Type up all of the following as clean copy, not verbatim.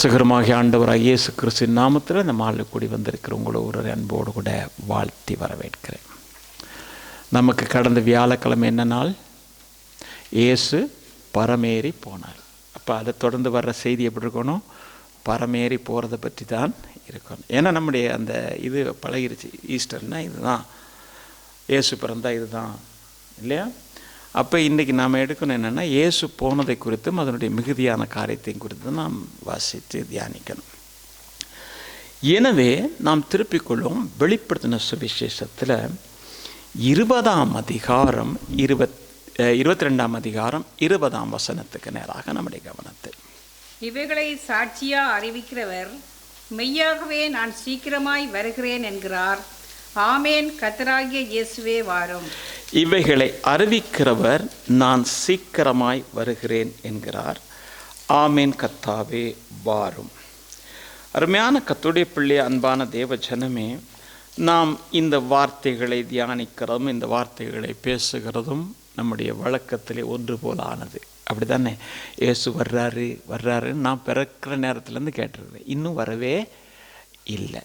இரட்சகருமாகிய ஆண்டவராகிய இயேசு கிறிஸ்துவின் நாமத்தில் இந்த மாலை கூடி வந்திருக்கிற உங்களை ஒரு அன்போடு கூட வாழ்த்தி வரவேற்கிறேன். நமக்கு கடந்த வியாழக்கிழமை என்ன நாள்? இயேசு பரமேறி போனார். அப்போ அதை தொடர்ந்து வர்ற செய்தி எப்படி இருக்கணும்? பரமேறி போகிறத பற்றி தான் இருக்கணும். ஏன்னா நம்முடைய அந்த இது பழகிருச்சு. ஈஸ்டர்னால் இதுதான், இயேசு பிறந்தா இதுதான் இல்லையா? அப்போ இன்றைக்கி நாம் எடுக்கணும் என்னென்னா, இயேசு போனதை குறித்தும் அதனுடைய மிகுதியான காரியத்தையும் குறித்து நாம் வாசித்து தியானிக்கணும். எனவே நாம் திருப்பிக் கொள்ளும் வெளிப்படுத்தின சுவிசேஷத்தில் 20ஆம் அதிகாரம் 22ஆம் அதிகாரம் 20ஆம் வசனத்துக்கு நேராக நம்முடைய கவனத்தை. இவைகளை சாட்சியா அறிவிக்கிறவர் மெய்யாகவே நான் சீக்கிரமாய் வருகிறேன் என்கிறார். ஆமேன். கர்த்தராகிய இயேசுவே வாரும். இவைகளை அறிவிக்கிறவர் நான் சீக்கிரமாய் வருகிறேன் என்கிறார். ஆமேன். கர்த்தாவே வாரும். அருமையான கர்த்தருடைய பிள்ளை, அன்பான தேவ ஜனமே, நாம் இந்த வார்த்தைகளை தியானிக்கிறதும் இந்த வார்த்தைகளை பேசுகிறதும் நம்முடைய வழக்கத்திலே ஒன்று போல் ஆனது. அப்படி தானே? இயேசு வர்றாருன்னு நான் பிறக்கிற நேரத்துலேருந்து கேட்டிருக்கிறேன். இன்னும் வரவே இல்லை.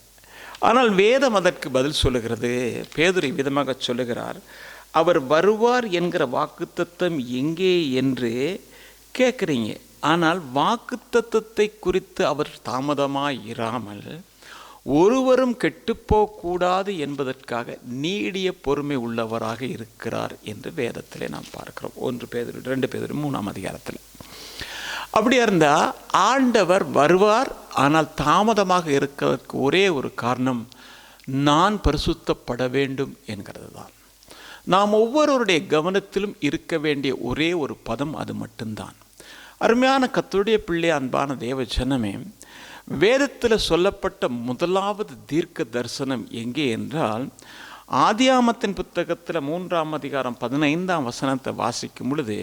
ஆனால் வேதம் அதற்கு பதில் சொல்லுகிறது. பேதுரு விதமாக சொல்லுகிறார், அவர் வருவார் என்கிற வாக்குத்தத்தம் எங்கே என்று கேட்குறீங்க. ஆனால் வாக்குத்தத்தத்தை குறித்து அவர் தாமதமாக இராமல் ஒருவரும் கெட்டுப்போகக்கூடாது என்பதற்காக நீடிய பொறுமை உள்ளவராக இருக்கிறார் என்று வேதத்திலே நாம் பார்க்கிறோம். 1 பேதுரு 2 பேதுரு 3ஆம் அதிகாரத்தில். அப்படியா இருந்தால் ஆண்டவர் வருவார், ஆனால் தாமதமாக இருக்கிறதுக்கு ஒரே ஒரு காரணம், நான் பரிசுத்தப்பட வேண்டும் என்கிறது தான். நாம் ஒவ்வொருவருடைய கவனத்திலும் இருக்க வேண்டிய ஒரே ஒரு பதம் அது மட்டும்தான். அருமையான கர்த்தருடைய பிள்ளை, அன்பான தேவ ஜனமே, வேதத்தில் சொல்லப்பட்ட முதலாவது தீர்க்க தரிசனம் எங்கே என்றால், ஆதியாமத்தின் புத்தகத்தில் 3ஆம் அதிகாரம் 15ஆம் வசனத்தை வாசிக்கும் பொழுது,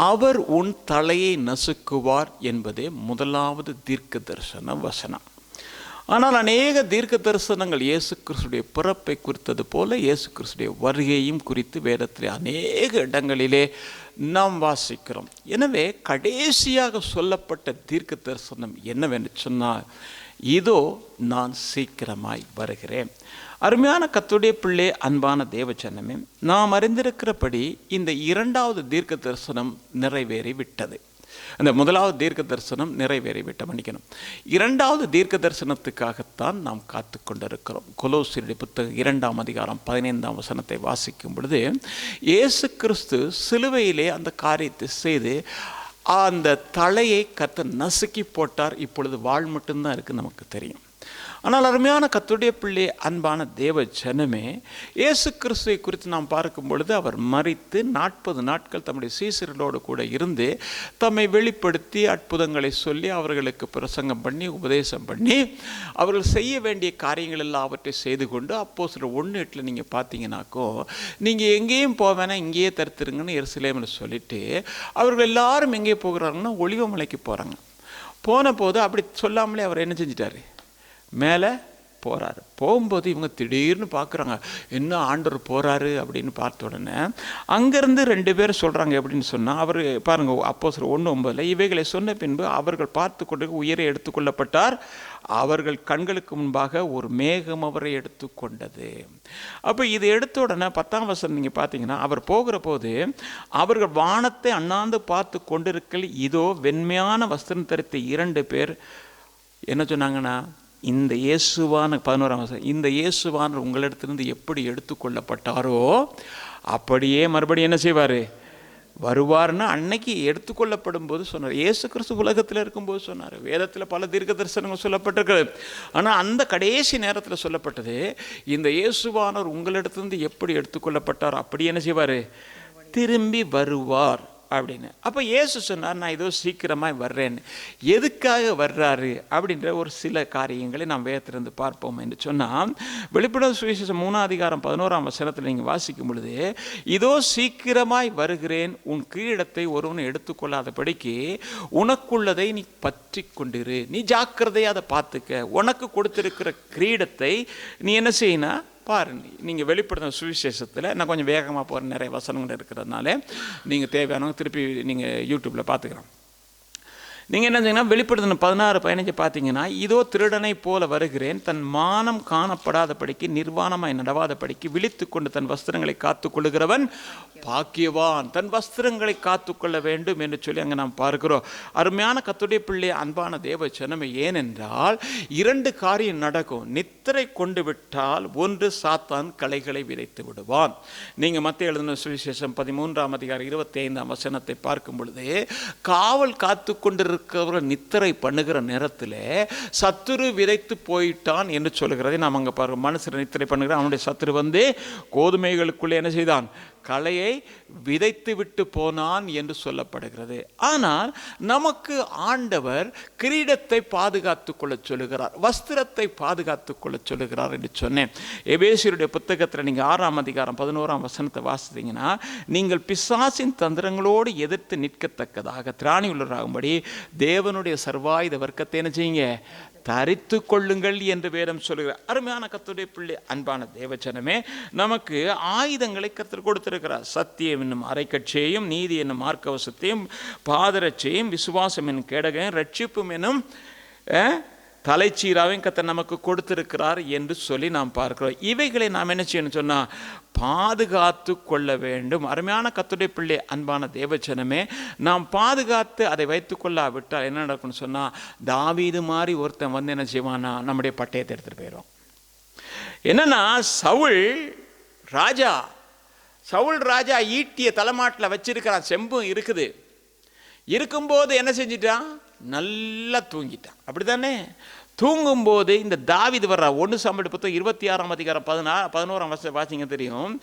அவர் உன் தலையை நசுக்குவார் என்பதே முதலாவது தீர்க்க தரிசன வசனம். ஆனால் அநேக தீர்க்க தரிசனங்கள் இயேசு கிறிஸ்துடைய பிறப்பை குறித்தது போல இயேசு கிறிஸ்துடைய வருகையும் குறித்து வேதத்திலே அநேக இடங்களிலே நாம் வாசிக்கிறோம். எனவே கடைசியாக சொல்லப்பட்ட தீர்க்க தரிசனம் என்னவென்று சொன்னால், இதோ நான் சீக்கிரமாய் வருகிறேன். அருமையான கர்த்தருடைய பிள்ளை, அன்பான தேவஜனமே, நாம் அறிந்திருக்கிறபடி இந்த 2வது தீர்க்க தரிசனம் நிறைவேறிவிட்டது. அந்த முதலாவது தீர்க்க தரிசனம் நிறைவேறிவிட்ட மன்னிக்கணும் 2வது தீர்க்க தரிசனத்துக்காகத்தான் நாம் காத்து கொண்டிருக்கிறோம். கொலோசியருடைய புத்தகம் 2ஆம் அதிகாரம் 15ஆம் வசனத்தை வாசிக்கும் பொழுது, இயேசு கிறிஸ்து சிலுவையிலே அந்த காரியத்தை செய்து அந்த தலையை கர்த்தர் நசுக்கி போட்டார். இப்பொழுது வாழ் மட்டும்தான் இருக்குது, நமக்கு தெரியும். ஆனால் அருமையான கர்த்தருடைய பிள்ளை, அன்பான தேவ ஜனமே, இயேசு கிறிஸ்துவை குறித்து நாம் பார்க்கும் பொழுது, அவர் மரித்து 40 நாட்கள் தம்முடைய சீசர்களோடு கூட இருந்து தம்மை வெளிப்படுத்தி அற்புதங்களை சொல்லி அவர்களுக்கு பிரசங்கம் பண்ணி உபதேசம் பண்ணி அவர்கள் செய்ய வேண்டிய காரியங்கள் எல்லாம் அவற்றை செய்து கொண்டு, அப்போஸ்தலர் 1:8 நீங்கள் பார்த்தீங்கன்னாக்கோ, நீங்கள் எங்கேயும் போவேனா இங்கேயே தரித்திருங்கன்னு எருசலேமில் சொல்லிட்டு அவர்கள் எல்லாரும் எங்கே போகிறாங்கன்னா ஒலிவமலைக்கு போகிறாங்க. போன போது அப்படி சொல்லாமலே அவர் என்ன செஞ்சிட்டாரு? மேலே போகிறாரு. போகும்போது இவங்க திடீர்னு பார்க்குறாங்க, என்ன ஆண்டவர் போகிறாரு அப்படின்னு பார்த்த உடனே அங்கேருந்து 2 பேர் சொல்கிறாங்க. எப்படின்னு சொன்னால், அவர் பாருங்கள், அப்போஸ்தலர் 1:9 இவைகளை சொன்ன பின்பு அவர்கள் பார்த்து கொண்டு உயர எடுத்துக்கொள்ளப்பட்டார். அவர்கள் கண்களுக்கு முன்பாக ஒரு மேகம் அவரை எடுத்துக்கொண்டது. அப்போ இது எடுத்த உடனே 10ஆம் வசனம் நீங்கள் பார்த்தீங்கன்னா, அவர் போகிற போது அவர்கள் வானத்தை அண்ணாந்து பார்த்து கொண்டிருக்கல், இதோ வெண்மையான வஸ்திரம் தரித்த 2 பேர் என்ன சொன்னாங்கன்னா, இந்த இயேசுவான 11ஆம் வசனம், இந்த இயேசுவான உங்களிடத்திலிருந்து எப்படி எடுத்துக்கொள்ளப்பட்டாரோ அப்படியே மறுபடியும் என்ன செய்வார்? வருவார்னு அன்னைக்கு எடுத்துக்கொள்ளப்படும் போது சொன்னார். இயேசு கிறிஸ்து உலகத்தில் இருக்கும்போது சொன்னார். வேதத்தில் பல தீர்க்க தரிசனங்கள் சொல்லப்பட்டிருக்கிறது. ஆனால் அந்த கடைசி நேரத்தில் சொல்லப்பட்டது, இந்த இயேசுவானவர் உங்களிடத்திலிருந்து எப்படி எடுத்துக்கொள்ளப்பட்டாரோ அப்படி என்ன செய்வார்? திரும்பி வருவார் அப்படின்னு. அப்போ இயேசு சொன்னார், நான் ஏதோ சீக்கிரமாக வர்றேன்னு. எதுக்காக வர்றாரு அப்படின்ற ஒரு சில காரியங்களை நாம் வேதத்திலிருந்து பார்ப்போம் என்று சொன்னால், வெளிப்படுத்தின சுவிசேஷம் 3ஆம் அதிகாரம் 11ஆம் வசனத்தில் நீங்கள் வாசிக்கும் பொழுது, இதோ சீக்கிரமாய் வருகிறேன், உன் கிரீடத்தை ஒருவன் எடுத்துக்கொள்ளாதபடிக்கு உனக்குள்ளதை நீ பற்றி கொண்டிரு, நீ ஜாக்கிரதையாக அதை பார்த்துக்க, உனக்கு கொடுத்திருக்கிற கிரீடத்தை நீ என்ன செய்யணும் பாருங்க. நீங்கள் வெளிப்படுத்தின சுவிசேஷத்தில் நான் கொஞ்சம் வேகமாக போகிற நிறைய வசனங்கள் இருக்கிறதுனால நீங்கள் தேவையானவங்க திருப்பி நீங்கள் யூடியூப்பில் பார்த்துக்கலாம். நீங்கள் என்ன செய்யணும், வெளிப்படுத்தின 16:15 பார்த்தீங்கன்னா, இதோ திருடனை போல வருகிறேன், தன் மானம் காணப்படாதபடிக்கு நிர்வாணமாய் நடவாதபடிக்கு விழித்து கொண்டு தன் வஸ்திரங்களை காத்து கொள்ளுகிறவன் பாக்கியவான். தன் வஸ்திரங்களை காத்து கொள்ள வேண்டும் என்று சொல்லி அங்கே நாம் பார்க்கிறோம். அருமையான கர்த்தருடைய பிள்ளை, அன்பான தேவ ஜனமே, ஏனென்றால் 2 காரியம் நடக்கும். நித்திரை கொண்டு விட்டால் ஒன்று, சாத்தான் களைகளை விதைத்து விடுவான். நீங்கள் மத்தேயு எழுதின சுவிசேஷம் 13:25 பார்க்கும் பொழுது, காவல் காத்து கொண்டிருக்கிறவர்கள் நித்திரை பண்ணுகிற நேரத்தில் சத்துரு விதைத்து போயிட்டான் என்று சொல்லுகிறதை நாம் அங்கே பார்க்கிறோம். மனுஷர் நித்திரை பண்ணுகிற அவனுடைய சத்துரு வந்து கோதுமைகளுக்குள்ளே என்ன செய்தான், களையை விதைத்து விட்டு போனான் என்று சொல்லப்படுகிறது. ஆனால் நமக்கு ஆண்டவர் கிரீடத்தை பாதுகாத்து கொள்ள சொல்லுகிறார், வஸ்திரத்தை பாதுகாத்து கொள்ள சொல்லுகிறார் என்று சொன்னேன். எபேசியருடைய புத்தகத்தில் நீங்கள் 6:11 வாசித்தீங்கன்னா, நீங்கள் பிசாசின் தந்திரங்களோடு எதிர்த்து நிற்கத்தக்கதாக திராணி உள்ளவராகும்படி தேவனுடைய சர்வாயுத வர்க்கத்தை என்ன செய்யுங்க, தரித்து கொள்ளுங்கள் என்று வேதம் சொல்லுகிறார். அருமையான கர்த்தருடைய பிள்ளை, அன்பான தேவஜனமே, நமக்கு ஆயுதங்களை கர்த்தர் கொடுத்திருக்கிறார். சத்தியம் என்னும் அரைக்கட்சியையும், நீதி என்னும் மார்க்கவசத்தையும், பாதரட்சையும், விசுவாசம் என்னும் கேடகையும், ரட்சிப்பும் என்னும் தலைச்சீராவையும் கர்த்தர் நமக்கு கொடுத்திருக்கிறார் என்று சொல்லி நாம் பார்க்கிறோம். இவைகளை நாம் என்ன செய்யணும் சொன்னால், பாதுகாத்து கொள்ள வேண்டும். அருமையான கர்த்தருடைய பிள்ளை, அன்பான தேவஜனமே, நாம் பாதுகாத்து அதை வைத்து கொள்ளாவிட்டால் என்ன நடக்கும்னு சொன்னால், தாவீது மாதிரி ஒருத்தன் வந்து என்ன செய்வானா, நம்முடைய பட்டயத்தை எடுத்துகிட்டு போயிடும். என்னன்னா, சவுல் ராஜா ஈட்டிய தலைமாட்டில் வச்சிருக்கிறான், செம்பும் இருக்குது. இருக்கும்போது என்ன செஞ்சிட்டான், நல்லா தூங்கிட்டான். அப்படித்தானே? தூங்கும்போது இந்த தாவீது வர்றா. 1 சாமுவேல் புத்தகம் 26:11 வாசிங்க தெரியும்.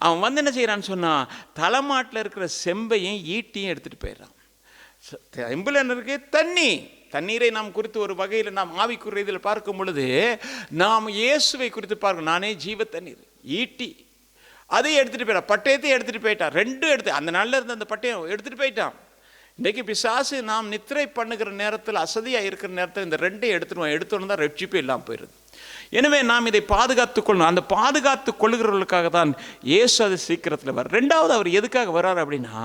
அவன் வந்து என்ன செய்யறான்னு சொன்னா, தலைமாட்டில் இருக்கிற செம்பையும் ஈட்டியும் எடுத்துட்டு போயிடறான். செம்பில் என்ன இருக்கு, தண்ணீரை நாம் குறித்து ஒரு வகையில் நாம் ஆவிக்குரிய இதில் பார்க்கும் பொழுது நாம் இயேசுவை குறித்து பார்க்கணும். நானே ஜீவ தண்ணீர், ஈட்டி அதையும் எடுத்துட்டு போயிட்டான், பட்டயத்தையும் எடுத்துட்டு போயிட்டான். 2 எடுத்து அந்த நாளில் இருந்த அந்த பட்டயம் எடுத்துட்டு போயிட்டான். இன்றைக்கு பிசாசு நாம் நித்திரை பண்ணுகிற நேரத்தில், அசதியாக இருக்கிற நேரத்தில் இந்த 2ஐயும் எடுத்துன்னு தான் ரட்சிப்பே இல்லாமல் போயிடுது. எனவே நாம் இதை பாதுகாத்துக் கொள்ளணும். அந்த பாதுகாத்து கொள்ளுகிறவர்களுக்காக தான் இயேசு அது சீக்கிரத்தில் வர. 2வது அவர் எதுக்காக வர்றார் அப்படின்னா,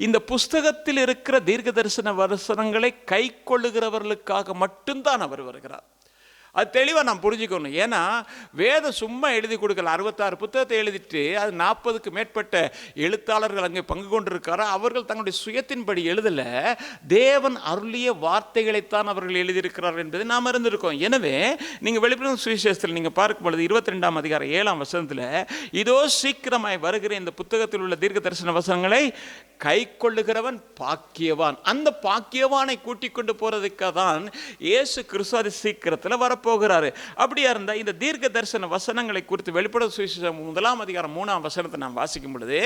இந்த புஸ்தகத்தில் இருக்கிற தீர்க்க தரிசன வசனங்களை கை கொள்ளுகிறவர்களுக்காக மட்டும்தான் அவர் வருகிறார். அது தெளிவாக நாம் புரிஞ்சுக்கணும். ஏன்னா வேதம் சும்மா எழுதி கொடுக்கல. 66 புத்தகத்தை எழுதிட்டு அது 40க்கு மேற்பட்ட எழுத்தாளர்கள் அங்கே பங்கு கொண்டிருக்காரா. அவர்கள் தங்களுடைய சுயத்தின்படி எழுதலை, தேவன் அருளிய வார்த்தைகளைத்தான் அவர்கள் எழுதியிருக்கிறார் என்பதை நாம் அறிந்திருக்கோம். எனவே நீங்கள் வெளிப்படுத்தின சுவிசேஷத்தில் நீங்கள் பார்க்கும்பொழுது 22:7 இதோ சீக்கிரமாய் வருகிற இந்த புத்தகத்தில் உள்ள தீர்க்க தரிசன வசனங்களை கை கொள்ளுகிறவன் பாக்கியவான். அந்த பாக்கியவானை கூட்டிக் கொண்டு போறதுக்காக தான் இயேசு கிறிஸ்து சீக்கிரத்தில் வரப்போகிறாரு. அப்படியா இருந்தால் இந்த தீர்க்க தரிசன வசனங்களை குறித்து வெளிப்படுத்தின சுவிசேஷம் 1:3 நாம் வாசிக்கும் பொழுது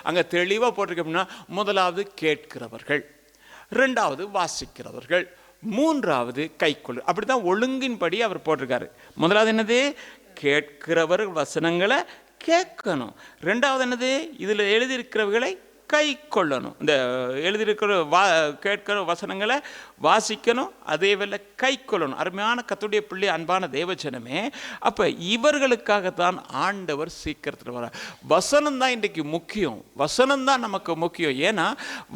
அங்கே தெளிவாக போட்டிருக்கோம்னா, 1வது கேட்கிறவர்கள், 2வது வாசிக்கிறவர்கள், 3வது கை கொள்ளு. அப்படிதான் ஒழுங்கின்படி அவர் போட்டிருக்காரு. 1வது என்னது, கேட்கிறவர்கள் வசனங்களை கேட்கணும். 2வது என்னது, இதில் எழுதியிருக்கிறவர்களை கை கொள்ளணும். இந்த எழுதியிருக்கிற கேட்கிற வசனங்களை வாசிக்கணும், அதே வேளை கை கொள்ளணும். அருமையான கர்த்தருடைய பிள்ளை, அன்பான தேவஜனமே, அப்போ இவர்களுக்காகத்தான் ஆண்டவர் சீக்கிரத்தில் வர. வசனம் தான் இன்றைக்கு முக்கியம், வசனம் தான் நமக்கு முக்கியம். ஏன்னா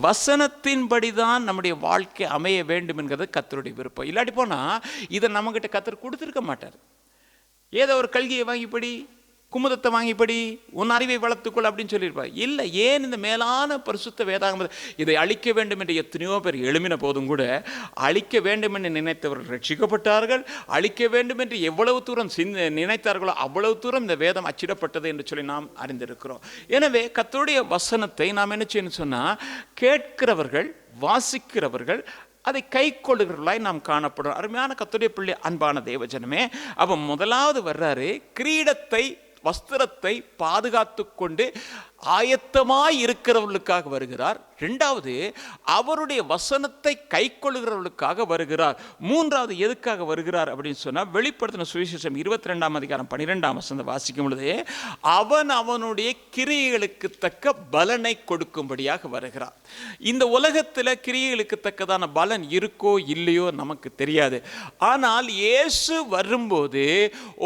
வசனத்தின்படி தான் நம்முடைய வாழ்க்கை அமைய வேண்டும் என்கிறது கர்த்தருடைய விருப்பம். இல்லாட்டி போனால் இதை நம்மகிட்ட கர்த்தர் கொடுத்துருக்க மாட்டார். ஏதோ ஒரு கல்கியை வாங்கிப்படி, குமுதத்தை வாங்கிப்படி, உன் அறிவை வளர்த்துக்கொள் அப்படின்னு சொல்லியிருப்பார். இல்லை, ஏன் இந்த மேலான பரிசுத்த வேதாகம இதை அழிக்க வேண்டும் என்று எத்தனையோ பேர் எழுமின போதும் கூட அழிக்க வேண்டும் என்று நினைத்தவர்கள் ரட்சிக்கப்பட்டார்கள். அழிக்க வேண்டும் என்று எவ்வளவு தூரம் நினைத்தார்களோ அவ்வளவு தூரம் இந்த வேதம் அச்சிடப்பட்டது என்று சொல்லி நாம் அறிந்திருக்கிறோம். எனவே கர்த்தருடைய வசனத்தை நாம் என்ன செய்யணும் சொன்னால், கேட்கிறவர்கள், வாசிக்கிறவர்கள், அதை கை கொள்ளுகிறவர்களாய் நாம் காணப்படும். அருமையான கர்த்தருடைய பிள்ளை, அன்பான தேவஜனமே, அப்போ 1வது வர்றாரு, கிரீடத்தை, வஸ்திரத்தை பாதுகாத்து கொண்டு ஆயத்தமாய் இருக்கிறவர்களுக்காக வருகிறார். 2வது அவருடைய வசனத்தை கை கொள்ளுகிறவர்களுக்காக வருகிறார். 3வது எதுக்காக வருகிறார் அப்படின்னு சொன்னால், வெளிப்படுத்தின சுவிசேஷம் 22:12 வாசிக்கும் பொழுது அவனுடைய கிரியைகளுக்கு தக்க பலனை கொடுக்கும்படியாக வருகிறார். இந்த உலகத்தில் கிரியைகளுக்கு தக்கதான பலன் இருக்கோ இல்லையோ நமக்கு தெரியாது. ஆனால் இயேசு வரும்போது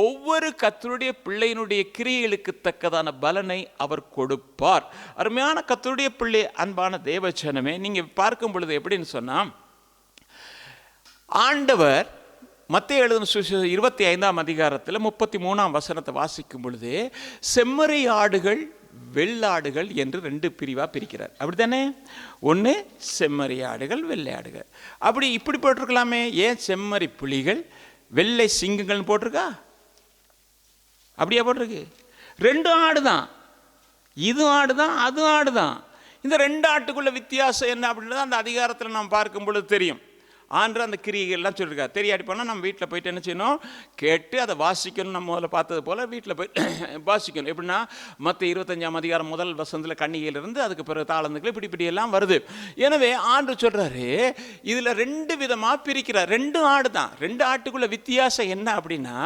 ஒவ்வொரு கர்த்தருடைய பிள்ளையினுடைய கிரியைகளுக்கு தக்கதான பலனை அவர் கொடுப்பார். அருமையான கர்த்தருடைய பிள்ளை, அன்பான தேவஜனமே, நீங்க பார்க்கும் பொழுது எப்படின்னு சொன்னா, ஆண்டவர் மத்தேயு எழுதின சுவிசேஷம் 25ஆம் அதிகாரத்தில் 33ஆம் வசனத்தை வாசிக்கும் பொழுது செம்மறி ஆடுகள் வெள்ளாடுகள் என்று 2 பிரிவாக பிரிக்கிறார். அப்படி தானே? ஒன்று செம்மறி ஆடுகள், வெள்ளை ஆடுகள். அப்படி இப்படி போட்டிருக்கலாமே, ஏன் செம்மறி புலிகள் வெள்ளை சிங்கங்கள்னு போட்டிருக்கா? அப்படியா போட்டிருக்கு? 2 ஆடு தான், இது ஆடு தான், அது ஆடு தான். இந்த 2 ஆட்டுக்குள்ள வித்தியாசம் என்ன அப்படின்றத அந்த அதிகாரத்தில் நாம் பார்க்கும் பொழுது தெரியும். ஆண்டு அந்த கிரியைகள்லாம் சொல்லியிருக்காரு. தெரியாடி போனால் நம்ம வீட்டில் போயிட்டு என்ன செய்யணும், கேட்டு அதை வாசிக்கணும். நம்ம முதல்ல பார்த்தது போல் வீட்டில் போய் வாசிக்கணும். எப்படின்னா மற்ற 25ஆம் அதிகாரம் முதல் வசனத்தில் கன்னிகையிலிருந்து அதுக்கு பிறகு தாளந்துகள் இப்படி எல்லாம் வருது. எனவே ஆண்டு சொல்கிறாரு, இதில் 2 விதமாக பிரிக்கிறார். 2 ஆடு தான். 2 ஆட்டுக்குள்ள வித்தியாசம் என்ன அப்படின்னா,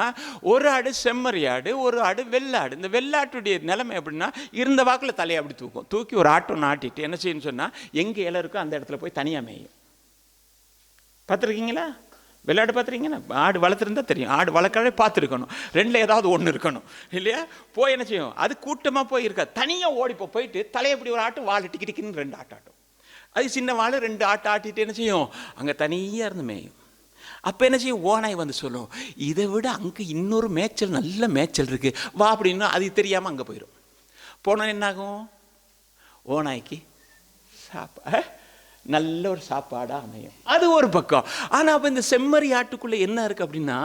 ஒரு ஆடு செம்மறி ஆடு, ஒரு ஆடு வெள்ளாடு. இந்த வெள்ளாட்டுடைய நிலைமை எப்படின்னா, இருந்த வாக்கில் தலையை அப்படி தூக்கி ஒரு ஆட்டை நாட்டிட்டு என்ன செய்யணும்னு சொன்னால், எங்கே இலை இருக்கோ அந்த இடத்துல போய் தனியாக மேயும். பார்த்துருக்கீங்களா? வெள்ளாடு பார்த்துருக்கீங்கன்னா? ஆடு வளர்த்துருந்தா தெரியும். ஆடு வளர்க்கவே பார்த்துருக்கணும். 2ல் ஏதாவது ஒன்று இருக்கணும் இல்லையா? போய் என்ன செய்யும், அது கூட்டமாக போய் இருக்கா, தனியாக போயிட்டு தலையை இப்படி ஒரு ஆட்டு வாழை டிக்கின்னு 2 ஆட்டாட்டும். அது சின்ன வாழை 2 ஆட்டு ஆட்டிட்டு என்ன செய்யும், அங்கே தனியாக இருந்து மேயும். அப்போ என்ன செய்யும், ஓனாய் வந்து சொல்லும், இதை விட அங்கே இன்னொரு மேய்ச்சல், நல்ல மேய்ச்சல் இருக்குது வா அப்படின்னா, அது தெரியாமல் அங்கே போயிடும். போனால் என்னாகும், ஓனாய்க்கு நல்ல ஒரு சாப்பாடாக அமையும். அது ஒரு பக்கம். ஆனால் அப்போ இந்த செம்மறி ஆட்டுக்குள்ளே என்ன இருக்குது அப்படின்னா,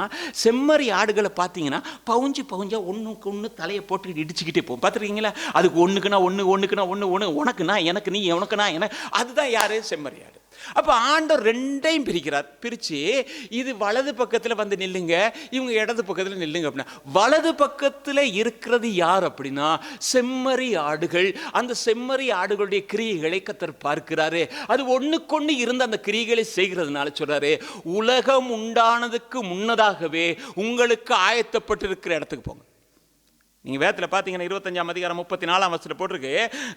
செம்மறி ஆடுகளை பார்த்தீங்கன்னா பவுஞ்சா ஒன்றுக்கு ஒன்று தலையை போட்டுக்கிட்டு இடிச்சுக்கிட்டே போகும். பார்த்துருக்கீங்களா? அதுக்கு ஒன்றுக்குன்னா ஒன்று, உனக்குன்னா எனக்கு, நீ உனக்குன்னா எனக்கு. அதுதான் யார்? செம்மறி ஆடு. அப்போ ஆண்டவர் 2ஐயும் பிரிக்கிறார். பிரித்து இது வலது பக்கத்தில் வந்து நில்லுங்க, இவங்க இடது பக்கத்தில் நில்லுங்க அப்படின்னா, வலது பக்கத்தில் இருக்கிறது யார் அப்படின்னா செம்மறி ஆடுகள். அந்த செம்மறி ஆடுகளுடைய கிரியைகளை கர்த்தர் பார்க்கிறாரு. அது ஒன்றுக்கொன்று இருந்து அந்த கிரியைகளை செய்கிறதுனால சொல்றாரு, உலகம் உண்டானதுக்கு முன்னதாகவே உங்களுக்கு ஆயத்தப்பட்டிருக்கிற இடத்துக்கு போங்க. நீங்கள் வேதத்தில் பார்த்தீங்கன்னா 25ஆம் அதிகாரம் 34ஆம் வசனத்தில் போட்டிருக்கு,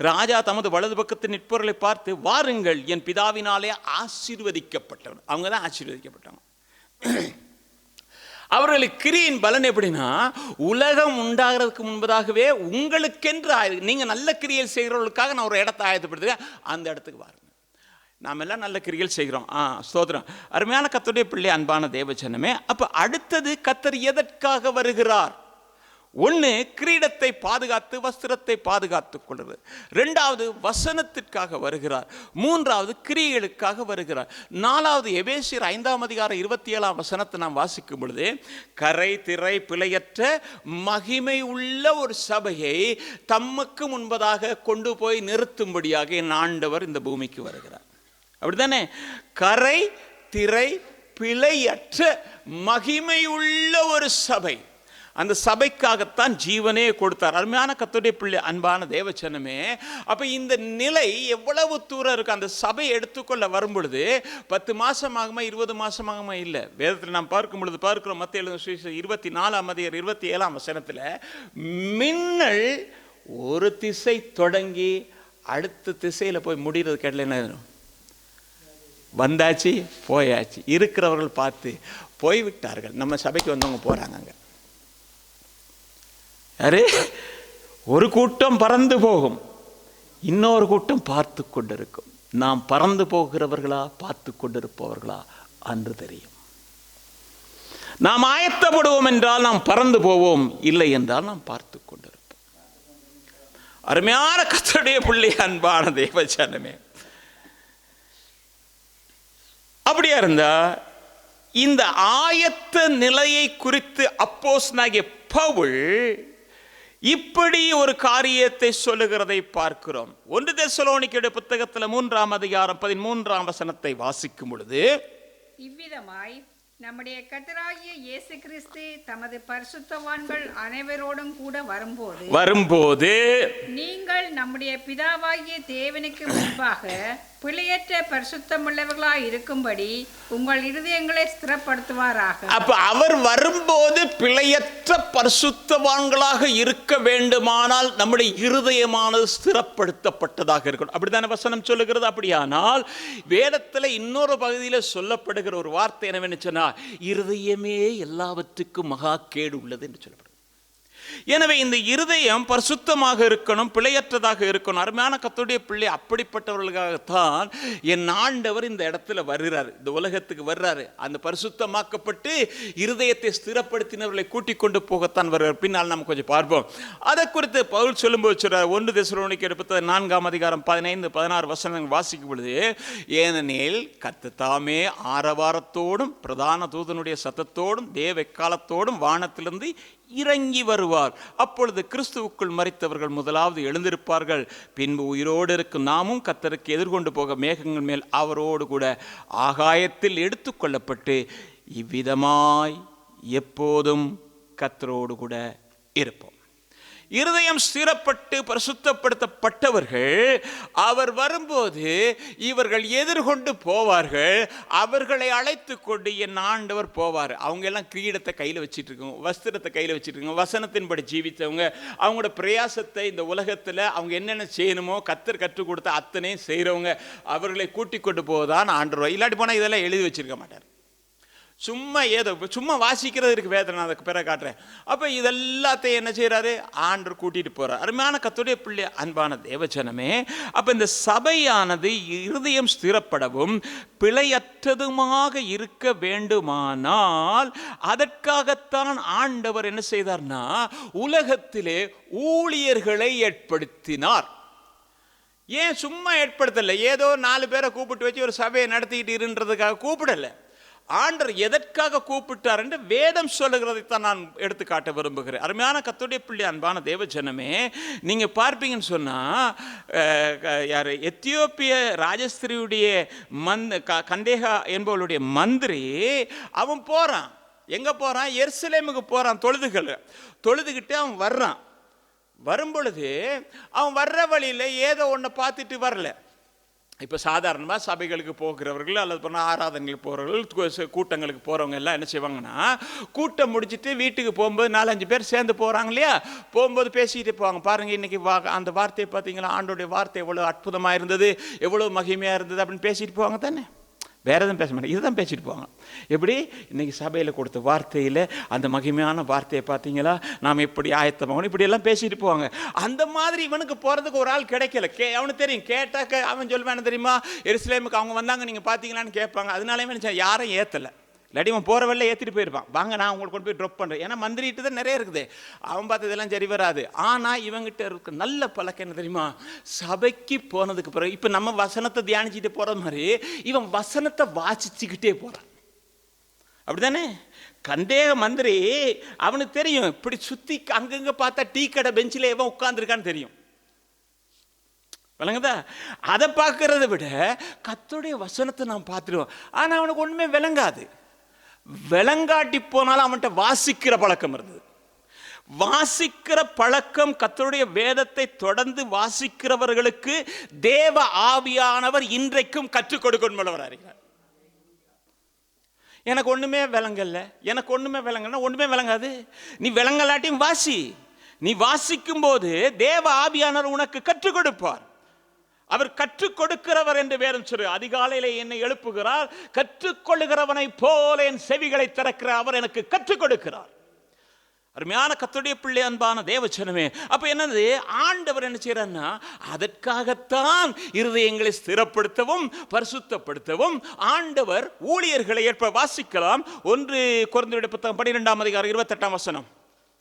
ராஜா தமது வலது பக்கத்து நிற்பவர்களை பார்த்து, வாருங்கள் என் பிதாவினாலே ஆசீர்வதிக்கப்பட்டவன். அவங்க தான் ஆசீர்வதிக்கப்பட்டவங்க. அவர்களுக்கு கிரியின் பலன் எப்படின்னா, உலகம் உண்டாகிறதுக்கு முன்பதாகவே உங்களுக்கென்று நீங்கள் நல்ல கிரியல் செய்கிறவர்களுக்காக நான் ஒரு இடத்தை ஆயத்தப்படுத்துகிறேன், அந்த இடத்துக்கு வாருங்க. நாம் எல்லாம் நல்ல கிரிகள் செய்கிறோம். ஸ்தோத்திரம். அருமையான கர்த்தருடைய பிள்ளை, அன்பான தேவஜனமே, அப்போ அடுத்தது கர்த்தர் எதற்காக வருகிறார்? ஒன்று, கிரீடத்தை பாதுகாத்து வஸ்திரத்தை பாதுகாத்துக் கொள்வது. 2வது, வசனத்திற்காக வருகிறார். 3வது, கிரியைகளுக்காக வருகிறார். 4வது, எபேசியர் 5ஆம் அதிகாரம் 27ஆம் வசனத்தை நாம் வாசிக்கும் பொழுது, கரை திரை பிழையற்ற மகிமை உள்ள ஒரு சபையை தமக்கு முன்பதாக கொண்டு போய் நிறுத்தும்படியாக என் ஆண்டவர் இந்த பூமிக்கு வருகிறார். அப்படித்தானே? கரை திரை பிழையற்ற மகிமை உள்ள ஒரு சபை. அந்த சபைக்காகத்தான் ஜீவனே கொடுத்தார். அருமையான கர்த்தருடைய பிள்ளை, அன்பான தேவச்சனமே, அப்போ இந்த நிலை எவ்வளவு தூரம் இருக்குது. அந்த சபை எடுத்துக்கொள்ள வரும் பொழுது 10 மாதமாகுமா 20 மாதமாகுமா இல்லை. வேதத்தில் நாம் பார்க்கும் பொழுது பார்க்கிறோம், மத்தேயு 24ஆம் அதிகாரம் 27ஆம் வசனத்தில், மின்னல் ஒரு திசை தொடங்கி அடுத்த திசையில் போய் முடிகிறது கேட்டல என்ன, வந்தாச்சு போயாச்சு. இருக்கிறவர்கள் பார்த்து போய்விட்டார்கள். நம்ம சபைக்கு வந்தவங்க போகிறாங்க. அங்கே யாரு? ஒரு கூட்டம் பறந்து போகும், இன்னொரு கூட்டம் பார்த்து கொண்டிருக்கும். நாம் பறந்து போகிறவர்களா பார்த்து கொண்டிருப்பவர்களா அன்று தெரியும். நாம் ஆயத்தப்படுவோம் என்றால் நாம் பறந்து போவோம், இல்லை என்றால் நாம் பார்த்து கொண்டிருப்போம். அருமையான கர்த்தருடைய பிள்ளை, அன்பான தேவஜனமே, அப்படியா இருந்தா இந்த ஆயத்த நிலையை குறித்து அப்போஸ்தலனாகிய பவுல் இப்படி ஒரு காரியத்தை சொல்லுகிறதை பார்க்கிறோம். 1 தெசலோனிக்கேயுடைய புத்தகத்தில் 3ஆம் அதிகாரம் 13ஆம் வசனத்தை வாசிக்கும் பொழுது, இவ்விதமாய் நம்முடைய கர்த்தராகிய இயேசு கிறிஸ்து தமது பரிசுத்தவான்கள் அனைவரோடும் கூட வரும்போது நீங்கள் நம்முடைய பிதாவாகிய தேவனுக்கு முன்பாக பிழையற்ற பரிசுத்தமுள்ளவர்களாய் இருக்கும்படி உங்கள் இருதயங்களை ஸ்திரப்படுத்துவாராக. அப்ப அவர் வரும்போது பிழையற்ற பரிசுத்தவான்களாக இருக்க வேண்டுமானால் நம்முடைய இருதயமானது ஸ்திரப்படுத்தப்பட்டதாக இருக்கணும். அப்படித்தான வசனம் சொல்லுகிறது. அப்படியானால் வேதத்தில் இன்னொரு பகுதியில் சொல்லப்படுகிற ஒரு வார்த்தை என்னவென்று சொன்னால், இருதயமே எல்லாவற்றுக்கும் மகா கேடு உள்ளது என்று சொல்லப்படும். எனவே இந்த இருதயம் பரிசுத்தமாக இருக்கணும், பிழையற்றதாக இருக்கணும். அருமையான கர்த்தருடைய பிள்ளை, அப்படிப்பட்டவர்களுக்காகத்தான் என் ஆண்டவர் இந்த இடத்துல வருகிறார், இந்த உலகத்துக்கு வர்றாரு. அந்த பரிசுத்தமாக்கப்பட்டு இருதயத்தை ஸ்திரப்படுத்தினவர்களை கூட்டிக் கொண்டு போகத்தான் வருவார். பின்னால் நம்ம கொஞ்சம் பார்ப்போம். அதை குறித்து பவுல் சொல்லும்போது சொல்றார், 1 தெசலோனிக்கேயர் 4:15-16 வசனங்கள் வாசிக்கும் பொழுது, ஏனெனில் கர்த்தர் தாமே ஆரவாரத்தோடும் பிரதான தூதனுடைய சத்தத்தோடும் தேவ எக்காலத்தோடும் வானத்திலிருந்து இறங்கி வருவார். அப்பொழுது கிறிஸ்துவுக்குள் மரித்தவர்கள் முதலாவது எழுந்திருப்பார்கள். பின்பு உயிரோடு இருக்கும் நாமும் கர்த்தருக்கு எதிர்கொண்டு போக மேகங்கள் மேல் அவரோடு கூட ஆகாயத்தில் எடுத்துக்கொள்ளப்பட்டு இவ்விதமாய் எப்போதும் கர்த்தரோடு கூட இருப்போம். இருதயம் ஸ்திரப்பட்டு பரிசுத்தப்படுத்தப்பட்டவர்கள் அவர் வரும்போது இவர்கள் எதிர்கொண்டு போவார்கள். அவர்களை அழைத்து கொண்டு என் ஆண்டவர் போவார். அவங்க எல்லாம் கிரீடத்தை கையில் வச்சுட்டு இருக்கவங்க, வஸ்திரத்தை கையில் வச்சுட்டு இருக்கவங்க, வசனத்தின்படி ஜீவித்தவங்க, அவங்களோட பிரயாசத்தை இந்த உலகத்தில் அவங்க என்னென்ன செய்யணுமோ கர்த்தர் கற்றுக் கொடுத்த அத்தனையும் செய்கிறவங்க, அவர்களை கூட்டிக் கொண்டு போவதான் ஆண்டவர். இல்லாட்டி போனால் இதெல்லாம் எழுதி வச்சிருக்க மாட்டார். சும்மா வாசிக்கிறது இருக்கு வேதனை, அதுக்கு பிறகு காட்டுறேன். அப்போ இதெல்லாத்தையும் என்ன செய்யறாரு, ஆண்டவர் கூட்டிட்டு போறார். அருமையான கர்த்தருடைய பிள்ளை, அன்பான தேவஜனமே, அப்ப இந்த சபையானது இருதயம் ஸ்திரப்படவும் பிழையற்றதுமாக இருக்க வேண்டுமானால் அதற்காகத்தான் ஆண்டவர் என்ன செய்தார்னா உலகத்திலே ஊழியர்களை ஏற்படுத்தினார். ஏன் சும்மா ஏற்படுத்தல, ஏதோ 4 பேரை கூப்பிட்டு வச்சு ஒரு சபையை நடத்திக்கிட்டு இருன்றதுக்காக கூப்பிடல. ஆண்டவர் எதற்காக கூப்பிட்டார் என்று வேதம் சொல்லுகிறதைத்தான் நான் எடுத்து காட்ட விரும்புகிறேன். அருமையான கர்த்தருடைய பிள்ளை, அன்பான தேவஜனமே, நீங்க பார்ப்பீங்கன்னு சொன்னா, யார் எத்தியோப்பிய ராஜஸ்திரியுடைய கண்டேகா என்பவளுடைய மந்திரி, அவன் போறான். எங்க போறான்? எருசலேமுக்கு போறான். தொழுதுகிட்டு அவன் வர்றான். வரும்பொழுது அவன் வர்ற வழியில் ஏதோ ஒன்றை பார்த்துட்டு வரல. இப்போ சாதாரணமாக சபைகளுக்கு போகிறவர்கள் அல்லது போனால் ஆராதனைகளுக்கு போகிறவர்கள், கூட்டங்களுக்கு போகிறவங்க எல்லாம் என்ன செய்வாங்கன்னா, கூட்டம் முடிச்சுட்டு வீட்டுக்கு போகும்போது 4-5 பேர் சேர்ந்து போகிறாங்க இல்லையா, போகும்போது பேசிக்கிட்டு போவாங்க. பாருங்கள் இன்றைக்கி அந்த வார்த்தையை பார்த்தீங்களா, ஆண்டோடைய வார்த்தை எவ்வளோ அற்புதமாக இருந்தது, எவ்வளோ மகிமையாக இருந்தது அப்படின்னு பேசிட்டு போவாங்க தானே. வேறு எதுவும் பேச மாட்டேன், இதுதான் பேசிட்டு போவாங்க. எப்படி இன்னைக்கு சபையில் கொடுத்த வார்த்தையில் அந்த மகிமையான வார்த்தையை பார்த்தீங்களா, நாம் எப்படி ஆயத்தமாகணும், இப்படி எல்லாம் பேசிட்டு போவாங்க. அந்த மாதிரி இவனுக்கு போகிறதுக்கு ஒரு ஆள் கிடைக்கல. அவனுக்கு தெரியும், கேட்டாக்க அவன் சொல்லுவான் தெரியுமா, எருசலேமுக்கு அவங்க வந்தாங்க நீங்கள் பார்த்தீங்களான்னு கேட்பாங்க. அதனால யாரும் ஏற்றலை. இல்லாட்டி அவன் போகிற வழியில் ஏற்றிட்டு போயிருப்பான். வாங்க நான் உங்களுக்கு கொண்டு போய் ட்ராப் பண்ணுறேன். ஏன்னா மந்திரிட்டு தான் நிறைய இருக்குது, அவன் பார்த்ததெல்லாம் சரி வராது. ஆனால் இவங்கிட்ட இருக்க நல்ல பழக்கம் என்ன தெரியுமா, சபைக்கு போனதுக்கு பிறகு இப்போ நம்ம வசனத்தை தியானிச்சுட்டு போகிறது மாதிரி இவன் வசனத்தை வாசிச்சுக்கிட்டே போகிறான். அப்படித்தானே? கண்டேக மந்திரி அவனுக்கு தெரியும், இப்படி சுற்றி அங்கங்கே பார்த்தா டீ கடை பெஞ்சில் எவன் உட்கார்ந்துருக்கான்னு தெரியும். விளங்குதா? அதை பார்க்கறத விட கர்த்தருடைய வசனத்தை நாம் பார்த்துடுவோம். ஆனால் அவனுக்கு ஒன்றுமே விளங்காது. விளங்காட்டி போனாலும் அவன்கிட்ட வாசிக்கிற பழக்கம் இருந்தது. வாசிக்கிற பழக்கம், கர்த்தருடைய வேதத்தை தொடர்ந்து வாசிக்கிறவர்களுக்கு தேவ ஆவியானவர் இன்றைக்கும் கற்றுக் கொடுக்கணும்னு இருக்கிறார். எனக்கு ஒண்ணுமே விளங்கல, எனக்கு ஒண்ணுமே விளங்கல, ஒண்ணுமே விளங்காது. நீ விளங்கலாட்டியும் வாசி. நீ வாசிக்கும் போது தேவ ஆவியானவர் உனக்கு கற்றுக் கொடுப்பார். அவர் கற்றுக் கொடுக்கிறவர் என்று வேதம் சொல்லு. அதிகாலையிலே என்னை எழுப்புகிறார், கற்றுக்கொள்ளுகிறவனை போல என் செவிகளை திறக்கிற அவர் எனக்கு கற்றுக் கொடுக்கிறார். அருமையான கர்த்தருடைய பிள்ளை, அன்பான தேவஜனமே, அப்ப என்னது, ஆண்டவர் என்ன செய்யறாருன்னா அதற்காகத்தான் இருதயங்களை ஸ்திரப்படுத்தவும் பரிசுத்தப்படுத்தவும் ஆண்டவர் ஊழியர்களை ஏற்ப. வாசிக்கலாம் 1 கொரிந்தியர் புத்தகம் 12:28.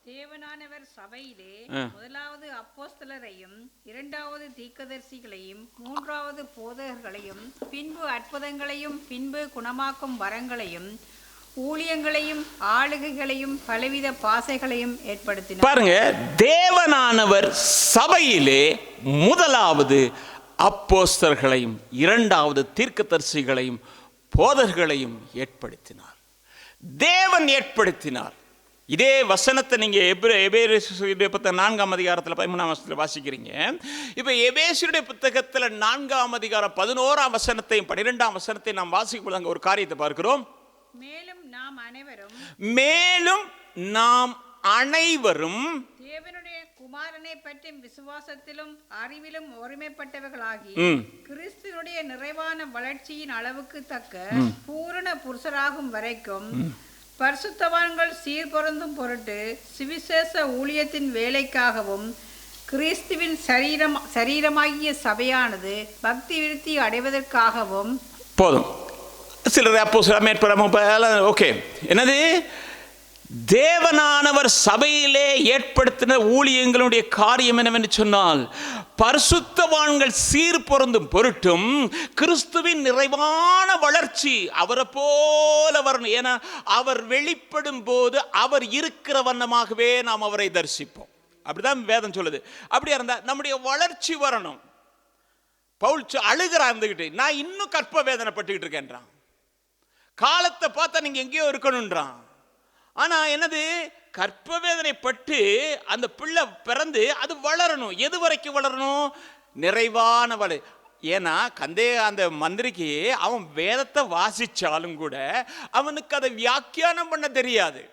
தேவனானவர் சபையிலே முதலாவது அப்போஸ்தலரையும், 2வது தீர்க்கதரிசிகளையும், 3வது போதகர்களையும், பின்பு அற்புதங்களையும், பின்பு குணமாக்கும் வரங்களையும், ஊழியங்களையும், ஆளுகைகளையும், பலவித பாசைகளையும் ஏற்படுத்தினார். பாருங்க, தேவனானவர் சபையிலே முதலாவது அப்போஸ்தலர்களையும், 2வது தீர்க்கதரிசிகளையும், போதகர்களையும் ஏற்படுத்தினார். தேவன் ஏற்படுத்தினார். இதே வசனத்தை நீங்க எபேசியருடைய புத்தகம் 4ஆம் அதிகாரத்தில் 13ஆம் வசனத்தில் வாசிக்கிறீங்க. இப்போ எபேசியருடைய புத்தகத்தில் 4ஆம் அதிகாரம் 11ஆம் வசனத்தையும் 12ஆம் வசனத்தையும் நாம் வாசிக்கும் அங்கே ஒரு காரியத்தை பார்க்கிறோம். மேலும் நாம் அனைவரும் தேவனுடைய குமாரனை பற்றி விசுவாசத்திலும் அறிவிலும் ஒருமைப்பட்டவர்களாகி கிறிஸ்துவினுடைய நிறைவான வளர்ச்சியின் அளவுக்கு தக்க பூரண புருஷராகும் வரைக்கும் பரிசுத்தவான்கள் சீர்பொருந்தும் பொருட்டு சுவிசேஷ ஊழியத்தின் வேலைக்காகவும் கிறிஸ்துவின் சரீரமாகிய சபையானது பக்தி விருத்தி அடைவதற்காகவும். போதும். சிலர் அப்போஸ்தலர் மேற்பர ஓகே. என்னது? தேவனானவர் சபையிலே ஏற்படுத்தின ஊழியங்களுடைய காரியம் என்னவென்று சொன்னால், பரிசுத்தவான்கள் சீர் பொருந்தும் பொருட்டும் கிறிஸ்துவின் நிறைவான வளர்ச்சி அவரை போல வரணும். ஏன்னா அவர் வெளிப்படும் போது அவர் இருக்கிற வண்ணமாகவே நாம் அவரை தரிசிப்போம். அப்படிதான் வேதம் சொல்லுது. அப்படியா இருந்தா நம்முடைய வளர்ச்சி வரணும். பவுல் அழுகிறா இருந்துகிட்டு, நான் இன்னும் கற்ப வேதனைப்பட்டுக்கிட்டு இருக்கேன்றான். காலத்தை பார்த்தா நீங்க எங்கேயோ இருக்கணும்ன்றான். ஆனா என்னது? கற்ப வேதனைப்பட்டு அந்த பிள்ளை பிறந்து அது வளரணும். எது வரைக்கும் வளரணும்? நிறைவான வளை. ஏன்னா அந்த மந்திரிக்கு அவன் வேதத்தை வாசிச்சாலும் கூட அவனுக்கு அதை வியாக்கியானம் பண்ண தெரியாது.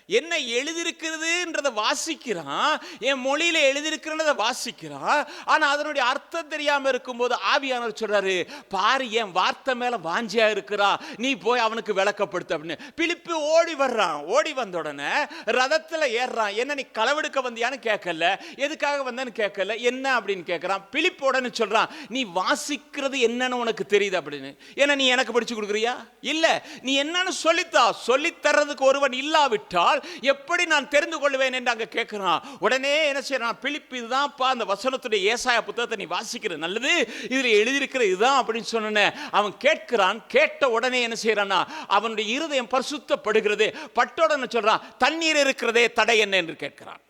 என்ன எழுதியிருக்கிறதுன்றதை வாசிக்கிறான், என் மொழியில எழுதியிருக்கிறத வாசிக்கிறான். ஆனா அதனுடைய அர்த்தம் தெரியாம இருக்கும்போது ஆவியானவர் சொல்றாரு, பாரு என் வார்த்தை மேல வாஞ்சியா இருக்கிறா, நீ போய் அவனுக்கு விளக்கப்படுத்த அப்படின்னு. பிலிப்பு ஓடி வர்றான். ஓடி வந்த உடனே ரதத்துல ஏறுறான். என்ன நீ களவெடுக்க வந்தியான்னு கேட்கல, எதுக்காக வந்தேன்னு கேட்கல, என்ன அப்படின்னு கேட்கறான். பிலிப்பு உடனே சொல்றான், நீ வாசிக்கிறது என்னன்னு உனக்கு தெரியுது அப்படின்னு. ஏன்னா நீ எனக்கு படிச்சு கொடுக்குறியா? இல்ல, நீ என்னன்னு சொல்லித் தர்றதுக்கு ஒருவன் இல்லாவிட்டால் எப்படி நான் தெரிந்து கொள்வேன் என்று அங்க கேட்கிறான். உடனே என்ன செய்யறான்? பிலிப்பு இதுதான்ப்பா அந்த வசனத்துடைய ஏசாயா புத்தகத்தை நீ வாசிக்கிறது நல்லது, இதுல எழுதியிருக்கிற இதுதான் அப்படின்னு சொன்ன அவன் கேட்கிறான். கேட்ட உடனே என்ன செய்யறான்னா அவனுடைய இருதயம் பரிசுத்தப்படுகிறது. பட்டோடனே சொல்றான், தண்ணீர் இருக்கிறதே தடை என்ன என்று கேட்கிறான்.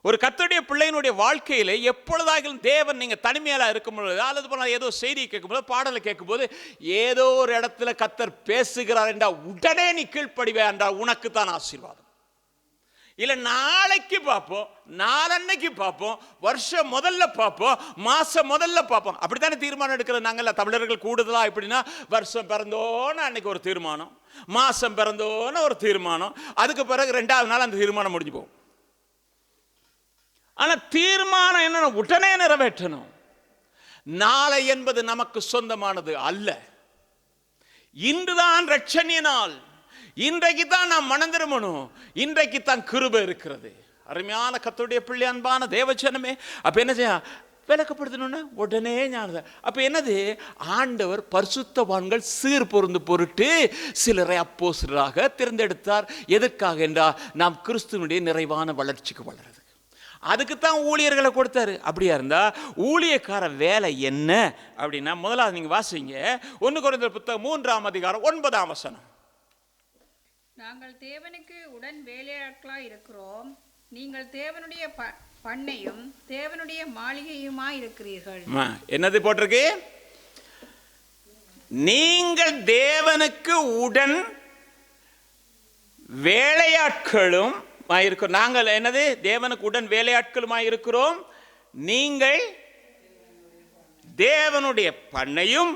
ஒரு கர்த்தருடைய பிள்ளையினுடைய வாழ்க்கையில எப்பொழுதாகிலும் தேவன் நீங்க தனிமையில இருக்கும்போது அல்லது ஏதோ செய்தியை கேட்கும்போது பாடலை கேட்கும்போது ஏதோ ஒரு இடத்துல கர்த்தர் பேசுகிறார் என்றால் உடனே நீ கீழ்ப்படிவே என்றால் உனக்கு தான் ஆசீர்வாதம். இல்ல நாளைக்கு பார்ப்போம், நாளன்னைக்கு பார்ப்போம், வருஷம் முதல்ல பார்ப்போம், மாசம் முதல்ல பார்ப்போம், அப்படித்தானே தீர்மானம் எடுக்கிறது. நாங்கள்ல தமிழர்கள் கூடுதலா எப்படின்னா வருஷம் பிறந்தோன்னு அன்னைக்கு ஒரு தீர்மானம், மாசம் பிறந்தோன்னு ஒரு தீர்மானம், அதுக்கு பிறகு 2வது நாள் அந்த தீர்மானம் முடிஞ்சு போகும். ஆனா தீர்மானம் என்ன? உடனே நிறைவேற்றணும். நாளை என்பது நமக்கு சொந்தமானது அல்ல. இன்றுதான் ரட்சணிய நாள். இன்றைக்கு தான் நாம் மனம் திரும்பணும். இன்றைக்கு தான் கிருபை இருக்கிறது. அருமையான கர்த்தருடைய பிள்ளை, அன்பான தேவஜனமே, அப்ப என்ன செய்ய? விளக்கப்படுத்தணும்னா உடனே ஞானது. அப்ப என்னது? ஆண்டவர் பரிசுத்தவான்கள் சீர் பொருந்து பொருட்டு சிலரை அப்போஸ்தலராக தேர்ந்தெடுத்தார். எதற்காக என்றால் நாம் கிறிஸ்துவனுடைய நிறைவான வளர்ச்சிக்கு வளர்றது. அதுக்குத்தான் ஊழியர்களை கொடுத்தாரு. அப்படியா இருந்தா ஊழியக்கார வேலை என்ன அப்படின்னா, முதலாவது நீங்க வாசிங்க 1 கொரிந்தியர் புத்தகம் 3ஆம் அதிகாரம் 9ஆம் வசனம். நாங்கள் தேவனுக்கு உடன் வேலையாட்களாய் இருக்கிறோம், நீங்கள் தேவனுடைய பண்ணையும் தேவனுடைய மாளிகையுமாய் இருக்கிறீர்கள். என்னது போட்டிருக்கு? நீங்கள் தேவனுக்கு உடன் வேலையாட்களும் இருக்கிறோம். நாங்கள் என்னது? தேவனுக்கு உடன் வேலையாட்களுமாய் இருக்கிறோம். நீங்கள் தேவனுடைய பண்ணையும்